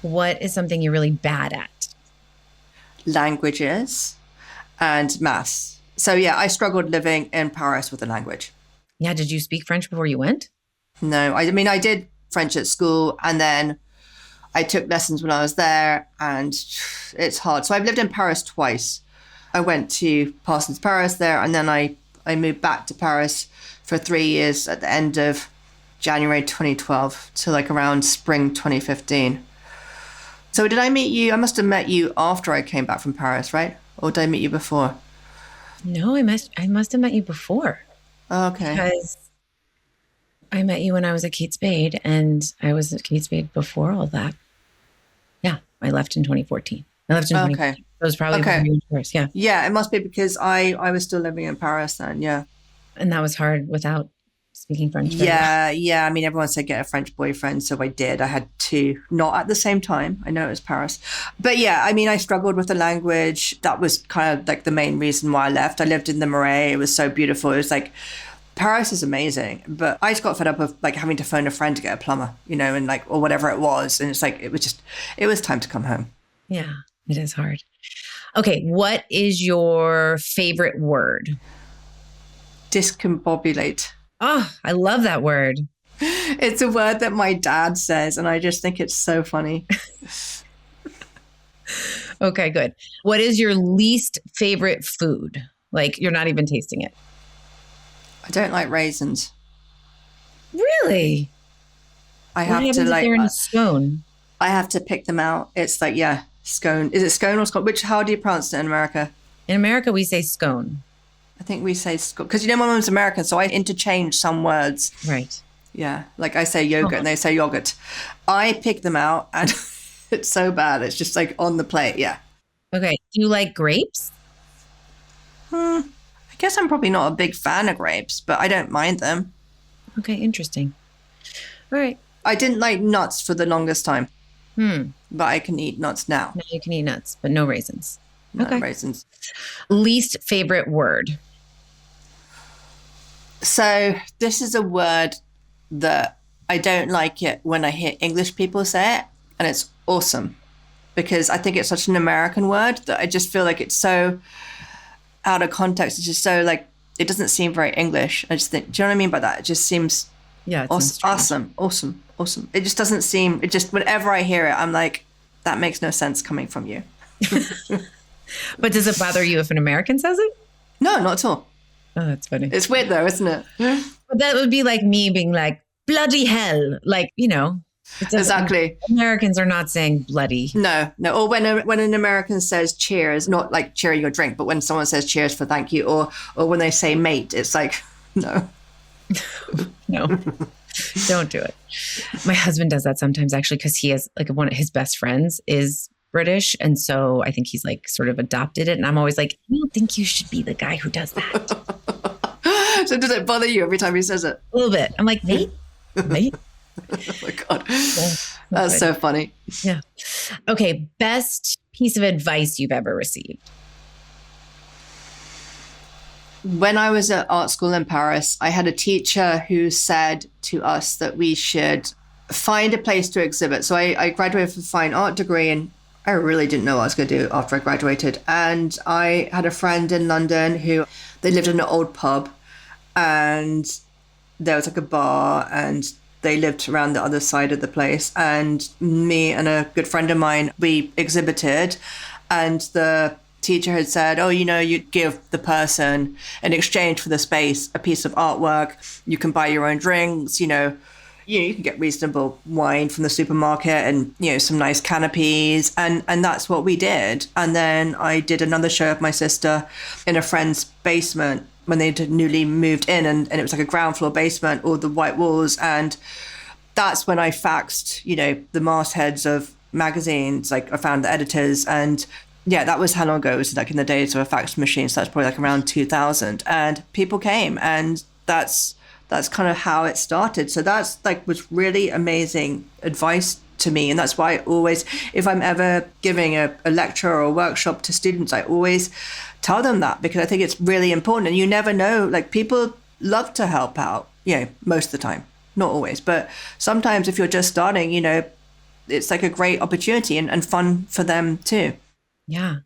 What is something you're really bad at? Languages and maths. So yeah, I struggled living in Paris with the language. Yeah. Did you speak French before you went? No, I mean, I did French at school and then I took lessons when I was there and it's hard. So I've lived in Paris twice. I went to Parsons Paris there and then I moved back to Paris for 3 years at the end of January 2012 to like around spring 2015. So did I meet you? I must have met you after I came back from Paris, right? Or did I meet you before? No, I must have met you before. Oh, okay. Because I met you when I was at Kate Spade and I was at Kate Spade before all that. Yeah, I left in 2014. I left in 2014. Okay. That was probably first. Yeah. Yeah, it must be because I was still living in Paris then, yeah. And that was hard without speaking French. Yeah. I mean, everyone said get a French boyfriend, so I did. I had 2, not at the same time. I know it was Paris. But yeah, I mean, I struggled with the language. That was kind of like the main reason why I left. I lived in the Marais. It was so beautiful. It was like, Paris is amazing. But I just got fed up of like having to phone a friend to get a plumber, and like, or whatever it was. And it's like, it was time to come home. Yeah, it is hard. Okay, what is your favorite word? Discombobulate. Oh, I love that word. It's a word that my dad says, and I just think it's so funny. Okay, good. What is your least favorite food? Like, you're not even tasting it. I don't like raisins. Really? I have to like. They're in a scone. I have to pick them out. It's like, yeah, scone. Is it scone or scone? How do you pronounce it in America? In America, we say scone. I think we say scone. Because my mom's American, so I interchange some words. Right. Yeah. Like I say yogurt and they say yogurt. I pick them out and it's so bad. It's just like on the plate. Yeah. Okay. Do you like grapes? I guess I'm probably not a big fan of grapes, but I don't mind them. Okay, interesting. All right. I didn't like nuts for the longest time, but I can eat nuts now. Now you can eat nuts, but no raisins. No Okay. raisins. Least favorite word? So this is a word that I don't like it when I hear English people say it, and it's awesome, because I think it's such an American word that I just feel like it's so out of context. It's just so like, it doesn't seem very English. I just think, do you know what I mean by that? It just seems awesome. It just doesn't seem, it just, whenever I hear it, I'm like, that makes no sense coming from you. But does it bother you if an American says it? No, not at all. Oh, that's funny. It's weird though, isn't it? But that would be like me being like, bloody hell. Like, you know. Exactly. Americans are not saying bloody. No. Or when an American says cheers, not like cheering your drink, but when someone says cheers for thank you, or when they say mate, it's like, no. No, don't do it. My husband does that sometimes, actually, because he has like one of his best friends is British. And so I think he's like sort of adopted it. And I'm always like, I don't think you should be the guy who does that. So does it bother you every time he says it? A little bit. I'm like, mate? Mate? Oh my God. Yeah, that's so funny. Yeah. Okay. Best piece of advice you've ever received? When I was at art school in Paris, I had a teacher who said to us that we should find a place to exhibit. So I graduated with a fine art degree, and I really didn't know what I was going to do after I graduated. And I had a friend in London who, they lived in an old pub, and there was like a bar, and they lived around the other side of the place. And me and a good friend of mine, we exhibited, and the teacher had said, oh, you know, you give the person in exchange for the space a piece of artwork. You can buy your own drinks, you can get reasonable wine from the supermarket and, some nice canopies. And that's what we did. And then I did another show of my sister in a friend's basement when they newly moved in. And it was like a ground floor basement, all the white walls. And that's when I faxed, the mastheads of magazines. Like I found the editors, and yeah, that was how long ago. It was like in the days of a fax machine. So that's probably like around 2000. And people came, and that's kind of how it started. So that's like was really amazing advice to me. And that's why I always, if I'm ever giving a lecture or a workshop to students, I always tell them that, because I think it's really important. And you never know, like people love to help out, most of the time, not always. But sometimes if you're just starting, it's like a great opportunity and fun for them too. Yeah,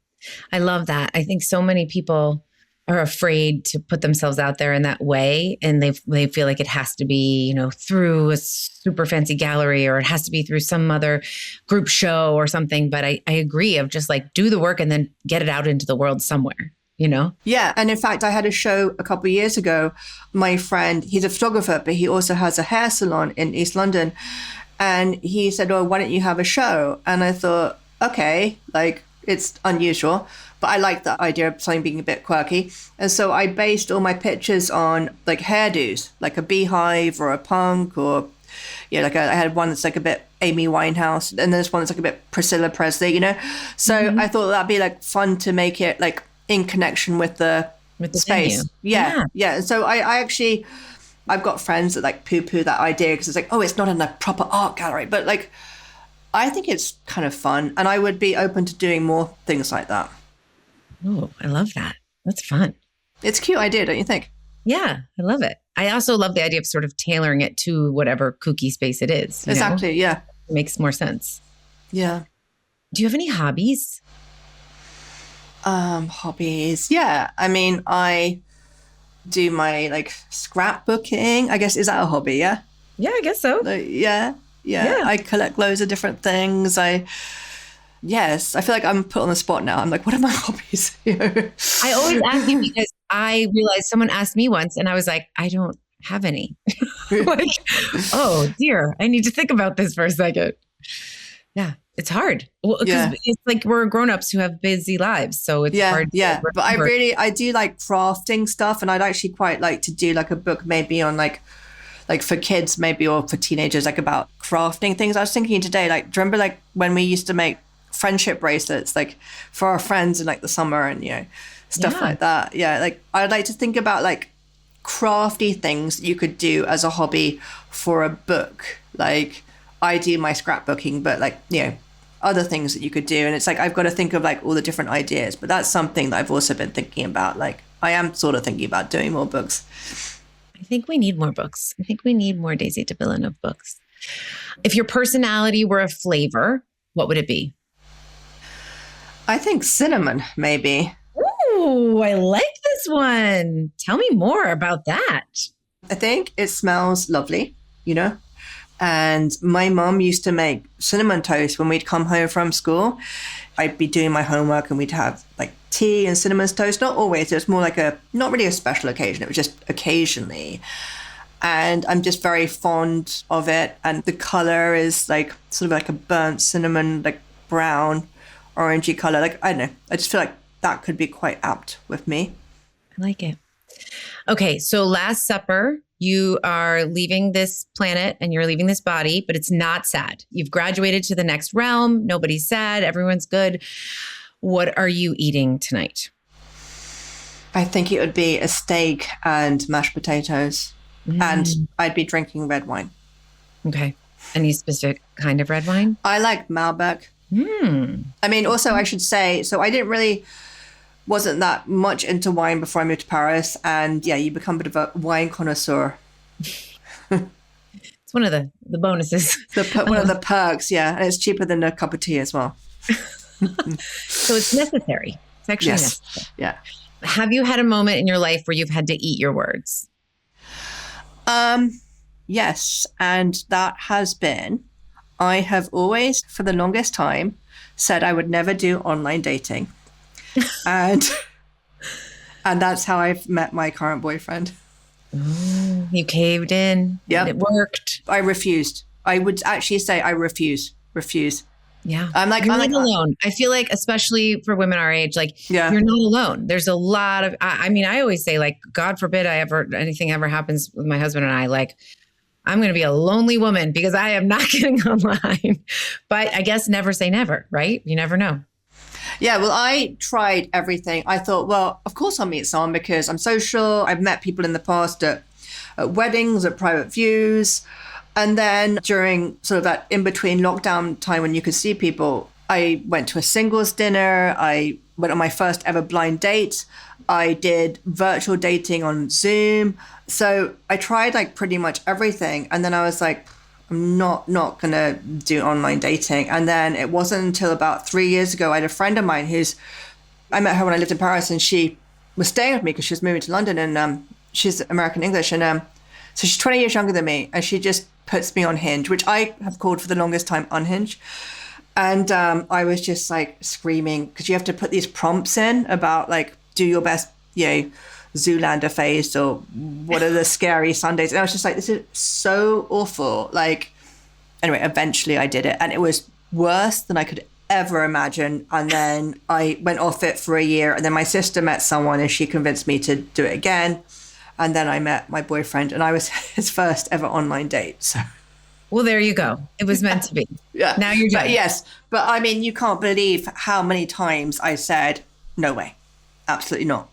I love that. I think so many people are afraid to put themselves out there in that way. And they feel like it has to be, through a super fancy gallery, or it has to be through some other group show or something. But I agree, of just like do the work and then get it out into the world somewhere, Yeah. And in fact, I had a show a couple of years ago. My friend, he's a photographer, but he also has a hair salon in East London. And he said, oh, why don't you have a show? And I thought, okay, like it's unusual, but I like the idea of something being a bit quirky. And so I based all my pictures on like hairdos, like a beehive or a punk, or I had one that's like a bit Amy Winehouse, and there's one that's like a bit Priscilla Presley, So I thought that'd be like fun to make it like in connection with the space. Venue. Yeah. And so I've got friends that like poo-poo that idea, because it's like, oh, it's not in a proper art gallery, but like I think it's kind of fun, and I would be open to doing more things like that. Oh, I love that. That's fun. It's a cute idea, don't you think? Yeah, I love it. I also love the idea of sort of tailoring it to whatever kooky space it is. Exactly, yeah. It makes more sense. Yeah. Do you have any hobbies? Hobbies. Yeah. I mean, I do my like scrapbooking. I guess, is that a hobby? Yeah. Yeah, I guess so. Yeah. I collect loads of different things. I feel like I'm put on the spot now. I'm like, what are my hobbies? I always ask you because I realized someone asked me once and I was like, I don't have any. Like, oh dear, I need to think about this for a second. Yeah, it's hard. Well, because it's like we're grown-ups who have busy lives. So it's hard. Yeah, but I do like crafting stuff, and I'd actually quite like to do like a book maybe on like for kids maybe, or for teenagers, like about crafting things. I was thinking today, like, do you remember like when we used to make friendship bracelets like for our friends in like the summer and stuff like that? Yeah, like I'd like to think about like crafty things you could do as a hobby for a book. Like I do my scrapbooking, but like, other things that you could do. And it's like, I've got to think of like all the different ideas, but that's something that I've also been thinking about. Like I am sort of thinking about doing more books. I think we need more books. I think we need more Daisy de Villeneuve books. If your personality were a flavor, what would it be? I think cinnamon, maybe. Ooh, I like this one. Tell me more about that. I think it smells lovely, And my mom used to make cinnamon toast when we'd come home from school. I'd be doing my homework and we'd have like tea and cinnamon toast. Not always. It was more like not really a special occasion. It was just occasionally. And I'm just very fond of it. And the color is like sort of like a burnt cinnamon, like brown, orangey color. Like, I don't know. I just feel like that could be quite apt with me. I like it. Okay. So Last Supper, you are leaving this planet and you're leaving this body, but it's not sad. You've graduated to the next realm. Nobody's sad. Everyone's good. What are you eating tonight? I think it would be a steak and mashed potatoes. And I'd be drinking red wine. Okay. Any specific kind of red wine? I like Malbec. I mean, also I should say, so I wasn't that much into wine before I moved to Paris. And yeah, you become a bit of a wine connoisseur. It's one of the bonuses. One of the perks, yeah. And it's cheaper than a cup of tea as well. So it's necessary. It's actually necessary. Yeah. Have you had a moment in your life where you've had to eat your words? Yes. And that has been, I have always, for the longest time, said I would never do online dating. and that's how I've met my current boyfriend. Oh, you caved in. Yeah. It worked. I refused. I would actually say I refuse. Yeah. I'm not alone. I feel like, especially for women our age, like you're not alone. There's a lot of, I always say like, God forbid anything ever happens with my husband and I, like, I'm going to be a lonely woman because I am not getting online. But I guess never say never, right? You never know. Yeah, well, I tried everything. I thought, well, of course I'll meet someone because I'm social. I've met people in the past at weddings, at private views. And then during sort of that in-between lockdown time when you could see people, I went to a singles dinner. I went on my first ever blind date. I did virtual dating on Zoom. So I tried like pretty much everything. And then I was like, I'm not going to do online dating. And then it wasn't until about 3 years ago, I had a friend of mine I met her when I lived in Paris and she was staying with me because she was moving to London and she's American English. And so she's 20 years younger than me and she just puts me on Hinge, which I have called for the longest time Unhinge. And I was just like screaming because you have to put these prompts in about like, do your best, Zoolander face or what are the scary Sundays. And I was just like, this is so awful. Like, anyway, eventually I did it and it was worse than I could ever imagine. And then I went off it for a year and then my sister met someone and she convinced me to do it again. And then I met my boyfriend and I was his first ever online date. So, well, there you go. It was meant to be. Yeah. Now you're doing it. Yes. But I mean, you can't believe how many times I said, no way. Absolutely not.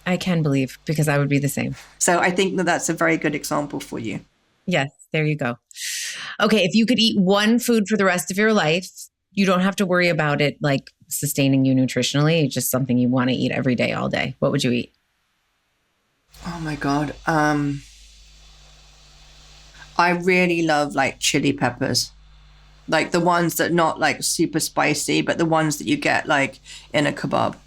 I can believe because I would be the same. So I think that's a very good example for you. Yes, there you go. Okay, if you could eat one food for the rest of your life, you don't have to worry about it like sustaining you nutritionally. It's just something you want to eat every day, all day. What would you eat? Oh my God. I really love like chili peppers. Like the ones that not like super spicy, but the ones that you get like in a kebab.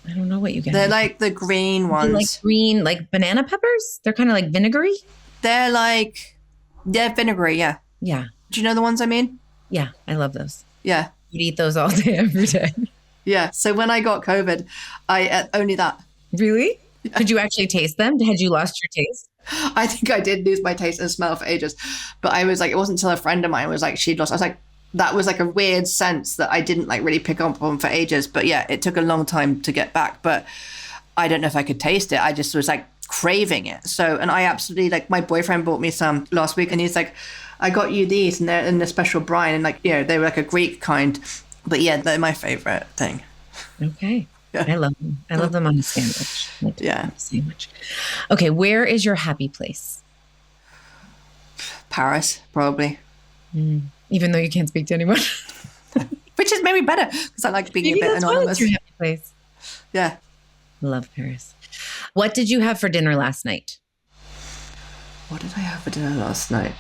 I don't know what you get. They're like the green ones. Like green, like banana peppers? They're kind of like vinegary? They're vinegary, yeah. Yeah. Do you know the ones I mean? Yeah, I love those. Yeah. You'd eat those all day, every day. Yeah. So when I got COVID, I ate only that. Really? Yeah. Did you actually taste them? Had you lost your taste? I think I did lose my taste and smell for ages. But I was like, it wasn't until a friend of mine was like, she'd lost. I was like, that was like a weird sense that I didn't like really pick up on for ages. But yeah, it took a long time to get back. But I don't know if I could taste it. I just was like craving it. So, and I absolutely like my boyfriend bought me some last week and he's like, I got you these and they're in a special brine and like, they were like a Greek kind. But yeah, they're my favorite thing. Okay. I love them. I love them on a sandwich. Yeah. Sandwich. Okay. Where is your happy place? Paris, probably. Even though you can't speak to anyone. Which is maybe better because I like being Maybe a bit that's why anonymous. it's your happy place. Yeah. Love Paris. What did you have for dinner last night? What did I have for dinner last night?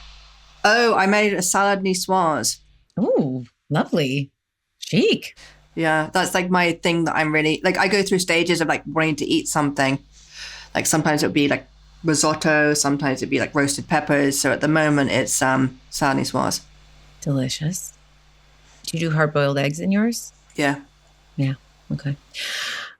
Oh, I made a salad niçoise. Oh, lovely. Chic. Yeah, that's like my thing that I'm really like. I go through stages of like wanting to eat something. Like sometimes it would be like risotto, sometimes it'd be like roasted peppers. So at the moment, it's salad niçoise. Delicious. Do you do hard-boiled eggs in yours? Yeah. Yeah. Okay.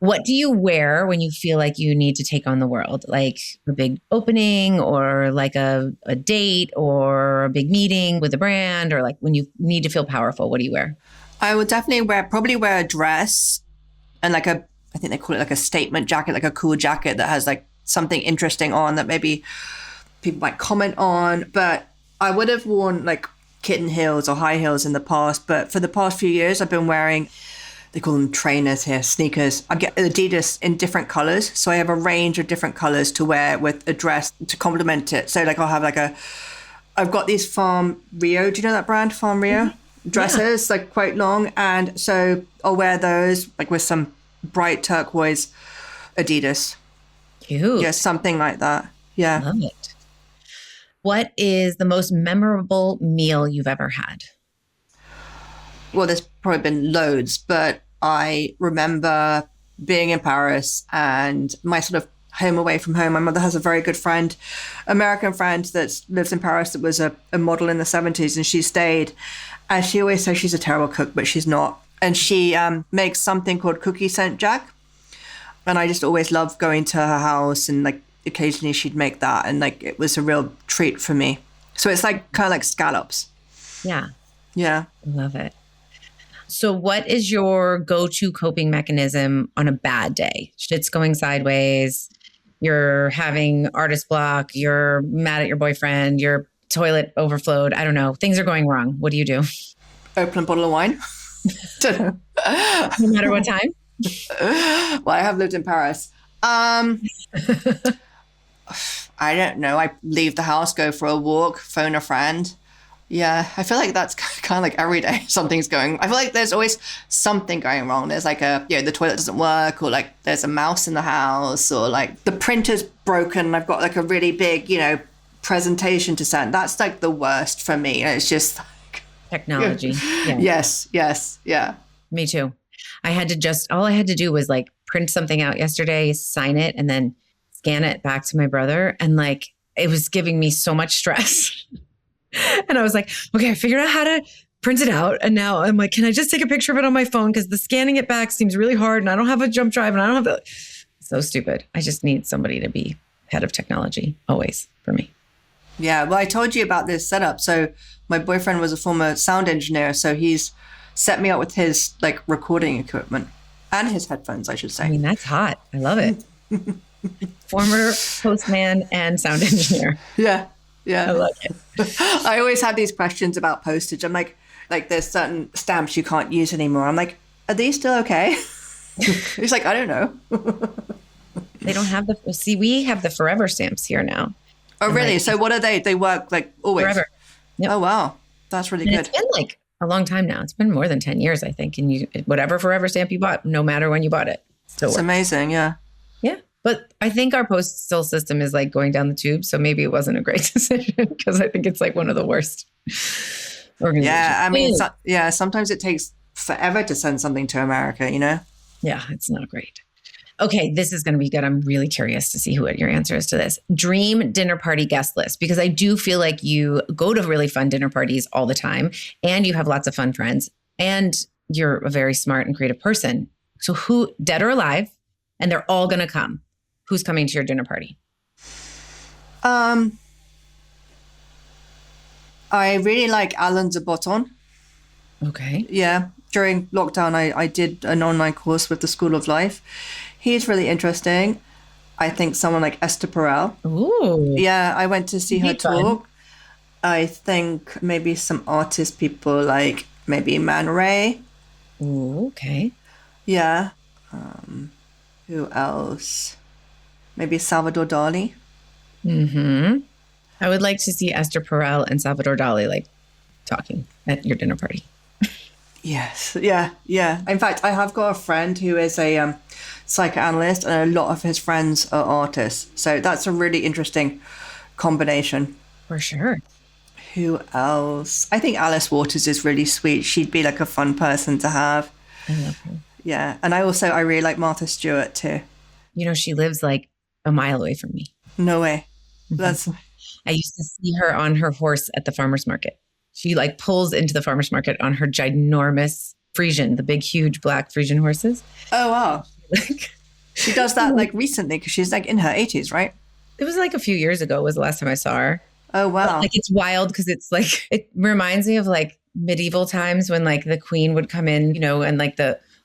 What do you wear when you feel like you need to take on the world? Like a big opening or like a date or a big meeting with a brand or like when you need to feel powerful, what do you wear? I would definitely probably wear a dress and like I think they call it like a statement jacket, like a cool jacket that has like something interesting on that maybe people might comment on. But I would have worn like kitten heels or high heels in the past. But for the past few years, I've been wearing, they call them trainers here, sneakers. I get Adidas in different colors. So I have a range of different colors to wear with a dress to complement it. So like I'll have I've got these Farm Rio. Do you know that brand, Farm Rio? Dresses, like quite long. And so I'll wear those like with some bright turquoise Adidas. Cute. Yeah, something like that. Yeah. Love it. What is the most memorable meal you've ever had? Well, there's probably been loads, but I remember being in Paris and my sort of home away from home. My mother has a very good friend, American friend that lives in Paris that was a model in the 70s, and she stayed. And she always says she's a terrible cook, but she's not. And she makes something called cookie Saint Jack. And I just always loved going to her house, and like occasionally she'd make that, and like it was a real treat for me. So it's like kind of like scallops. Yeah. Yeah. Love it. So what is your go-to coping mechanism on a bad day? Shit's going sideways. You're having artist block. You're mad at your boyfriend. Your toilet overflowed. I don't know. Things are going wrong. What do you do? Open a bottle of wine. Don't know. No matter what time? Well, I have lived in Paris. I don't know. I leave the house, go for a walk, phone a friend. Yeah, I feel like that's kind of like every day something's going. I feel like there's always something going wrong. There's like the toilet doesn't work, or like there's a mouse in the house, or like the printer's broken. I've got like a really big, presentation to send. That's like the worst for me. It's just like technology. Yeah. Yes. Yeah. Me too. All I had to do was like print something out yesterday, sign it, and then scan it back to my brother. And like, it was giving me so much stress. And I was like, okay, I figured out how to print it out. And now I'm like, can I just take a picture of it on my phone? Because the scanning it back seems really hard, and I don't have a jump drive, and I don't have so stupid. I just need somebody to be head of technology always for me. Yeah. Well, I told you about this setup. So my boyfriend was a former sound engineer. So he's set me up with his like recording equipment and his headphones, I should say. I mean, that's hot. I love it. Former postman and sound engineer. Yeah. I like it. I always have these questions about postage. I'm like there's certain stamps you can't use anymore. I'm like, are these still okay? He's like, I don't know. They don't have we have the forever stamps here now. Oh, really? Like, so what are they? They work like always? Forever. Yep. Oh, wow. That's really good. It's been like a long time now. It's been more than 10 years, I think. And whatever forever stamp you bought, no matter when you bought it, still It's works. amazing. Yeah. Yeah. But I think our postal system is like going down the tube. So maybe it wasn't a great decision, because I think it's like one of the worst organizations. Yeah. I mean, sometimes it takes forever to send something to America, Yeah, it's not great. Okay, this is going to be good. I'm really curious to see what your answer is to this. Dream dinner party guest list, because I do feel like you go to really fun dinner parties all the time, and you have lots of fun friends, and you're a very smart and creative person. So who, dead or alive, and they're all going to come. Who's coming to your dinner party? I really like Alain de Botton. Okay. Yeah. During lockdown, I did an online course with the School of Life. He's really interesting. I think someone like Esther Perel. Ooh. Yeah, I went to see her talk. Fun. I think maybe some artist people like maybe Man Ray. Ooh, okay. Yeah. Who else? Maybe Salvador Dali. Mm-hmm. I would like to see Esther Perel and Salvador Dali like talking at your dinner party. Yes. Yeah. Yeah. In fact, I have got a friend who is a psychoanalyst, and a lot of his friends are artists. So that's a really interesting combination. For sure. Who else? I think Alice Waters is really sweet. She'd be like a fun person to have. I love her. Yeah. And I really like Martha Stewart too. You know, she lives like a mile away from me. No way. That's... I used to see her on her horse at the farmer's market. She like pulls into the farmer's market on her ginormous Frisian, the big, huge black Frisian horses. Oh, wow. She does that like recently because she's like in her 80s, right? It was like a few years ago was the last time I saw her. Oh, wow. But, like it's wild because it's like, it reminds me of like medieval times when like the queen would come in, you know, and like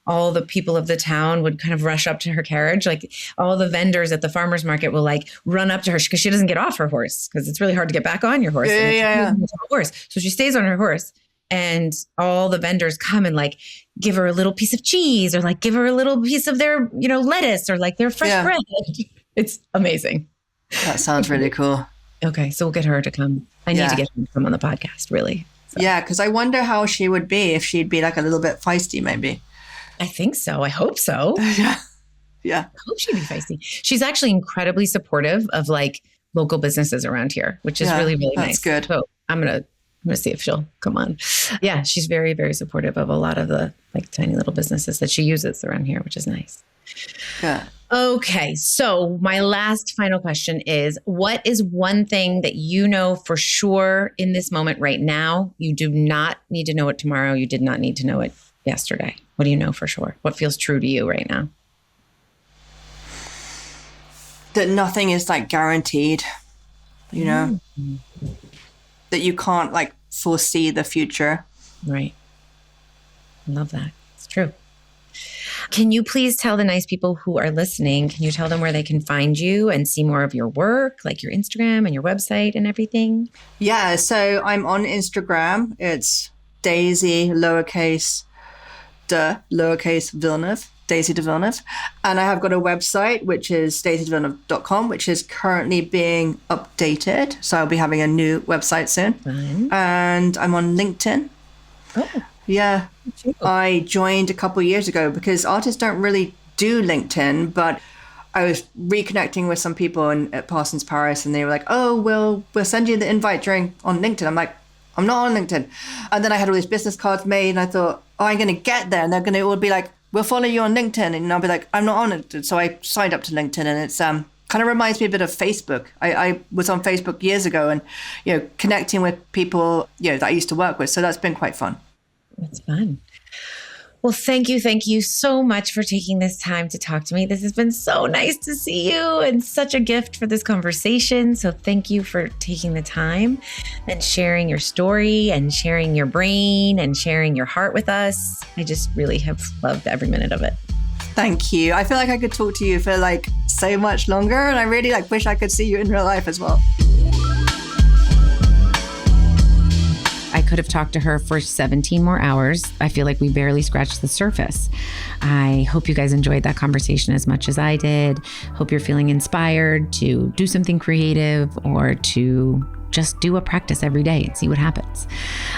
all the people of the town would kind of rush up to her carriage. Like all the vendors at the farmer's market will like run up to her because she doesn't get off her horse because it's really hard to get back on your horse. Yeah. Horse. So she stays on her horse, and all the vendors come and like give her a little piece of cheese or like give her a little piece of their, you know, lettuce or like their fresh bread. It's amazing. That sounds really cool. Okay. So we'll get her to come. I need to get her to come on the podcast, really. So. Yeah. Because I wonder how she would be if she'd be like a little bit feisty, maybe. I think so. I hope so. Yeah. I hope she'd be feisty. She's actually incredibly supportive of like local businesses around here, which is really, really nice. That's good. So I'm going to see if she'll come on. Yeah. She's very, very supportive of a lot of the like tiny little businesses that she uses around here, which is nice. Yeah. Okay. So my last final question is, what is one thing that you know for sure in this moment right now? You do not need to know it tomorrow. You did not need to know it yesterday. What do you know for sure? What feels true to you right now? That nothing is like guaranteed, you know, that you can't like foresee the future. Right. I love that. It's true. Can you please tell the nice people who are listening, can you tell them where they can find you and see more of your work, like your Instagram and your website and everything? Yeah. So I'm on Instagram. It's Daisy, lowercase Villeneuve, Daisy de Villeneuve. And I have got a website, which is daisydevilleneuve.com, which is currently being updated. So I'll be having a new website soon. Fine. And I'm on LinkedIn. Oh. Yeah. I joined a couple of years ago because artists don't really do LinkedIn, but I was reconnecting with some people at Parsons Paris, and they were like, oh, we'll send you the invite on LinkedIn. I'm like, I'm not on LinkedIn. And then I had all these business cards made, and I thought, oh, I'm going to get there. And they're going to all be like, we'll follow you on LinkedIn. And I'll be like, I'm not on it. So I signed up to LinkedIn, and it's kind of reminds me a bit of Facebook. I was on Facebook years ago and, you know, connecting with people, you know, that I used to work with. So that's been quite fun. That's fun. Well, thank you so much for taking this time to talk to me. This has been so nice to see you and such a gift for this conversation. So thank you for taking the time and sharing your story and sharing your brain and sharing your heart with us. I just really have loved every minute of it. Thank you. I feel like I could talk to you for like so much longer, and I really like wish I could see you in real life as well. I could have talked to her for 17 more hours. I feel like we barely scratched the surface. I hope you guys enjoyed that conversation as much as I did. Hope you're feeling inspired to do something creative or to just do a practice every day and see what happens.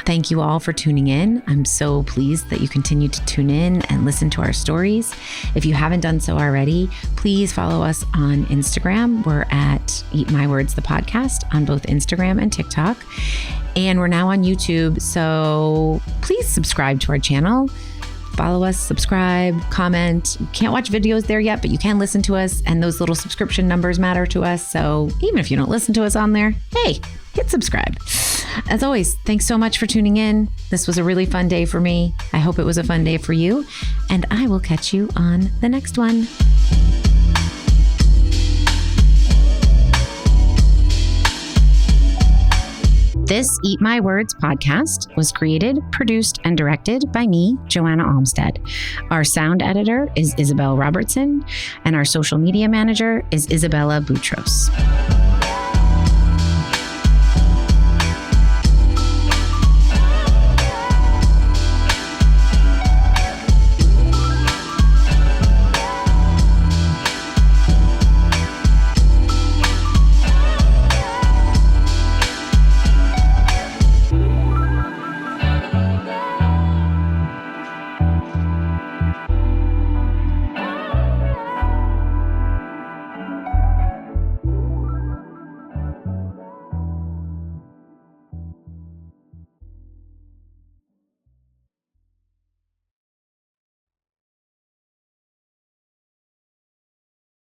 Thank you all for tuning in. I'm so pleased that you continue to tune in and listen to our stories. If you haven't done so already, please follow us on Instagram. We're at Eat My Words, the podcast, on both Instagram and TikTok. And we're now on YouTube. So please subscribe to our channel. Follow us, subscribe, comment. You can't watch videos there yet, but you can listen to us, and those little subscription numbers matter to us. So even if you don't listen to us on there, hey, hit subscribe. As always, thanks so much for tuning in. This was a really fun day for me. I hope it was a fun day for you, and I will catch you on the next one. This Eat My Words podcast was created, produced, and directed by me, Johanna Almstead. Our sound editor is Isabel Robertson, and our social media manager is Isabella Boutros.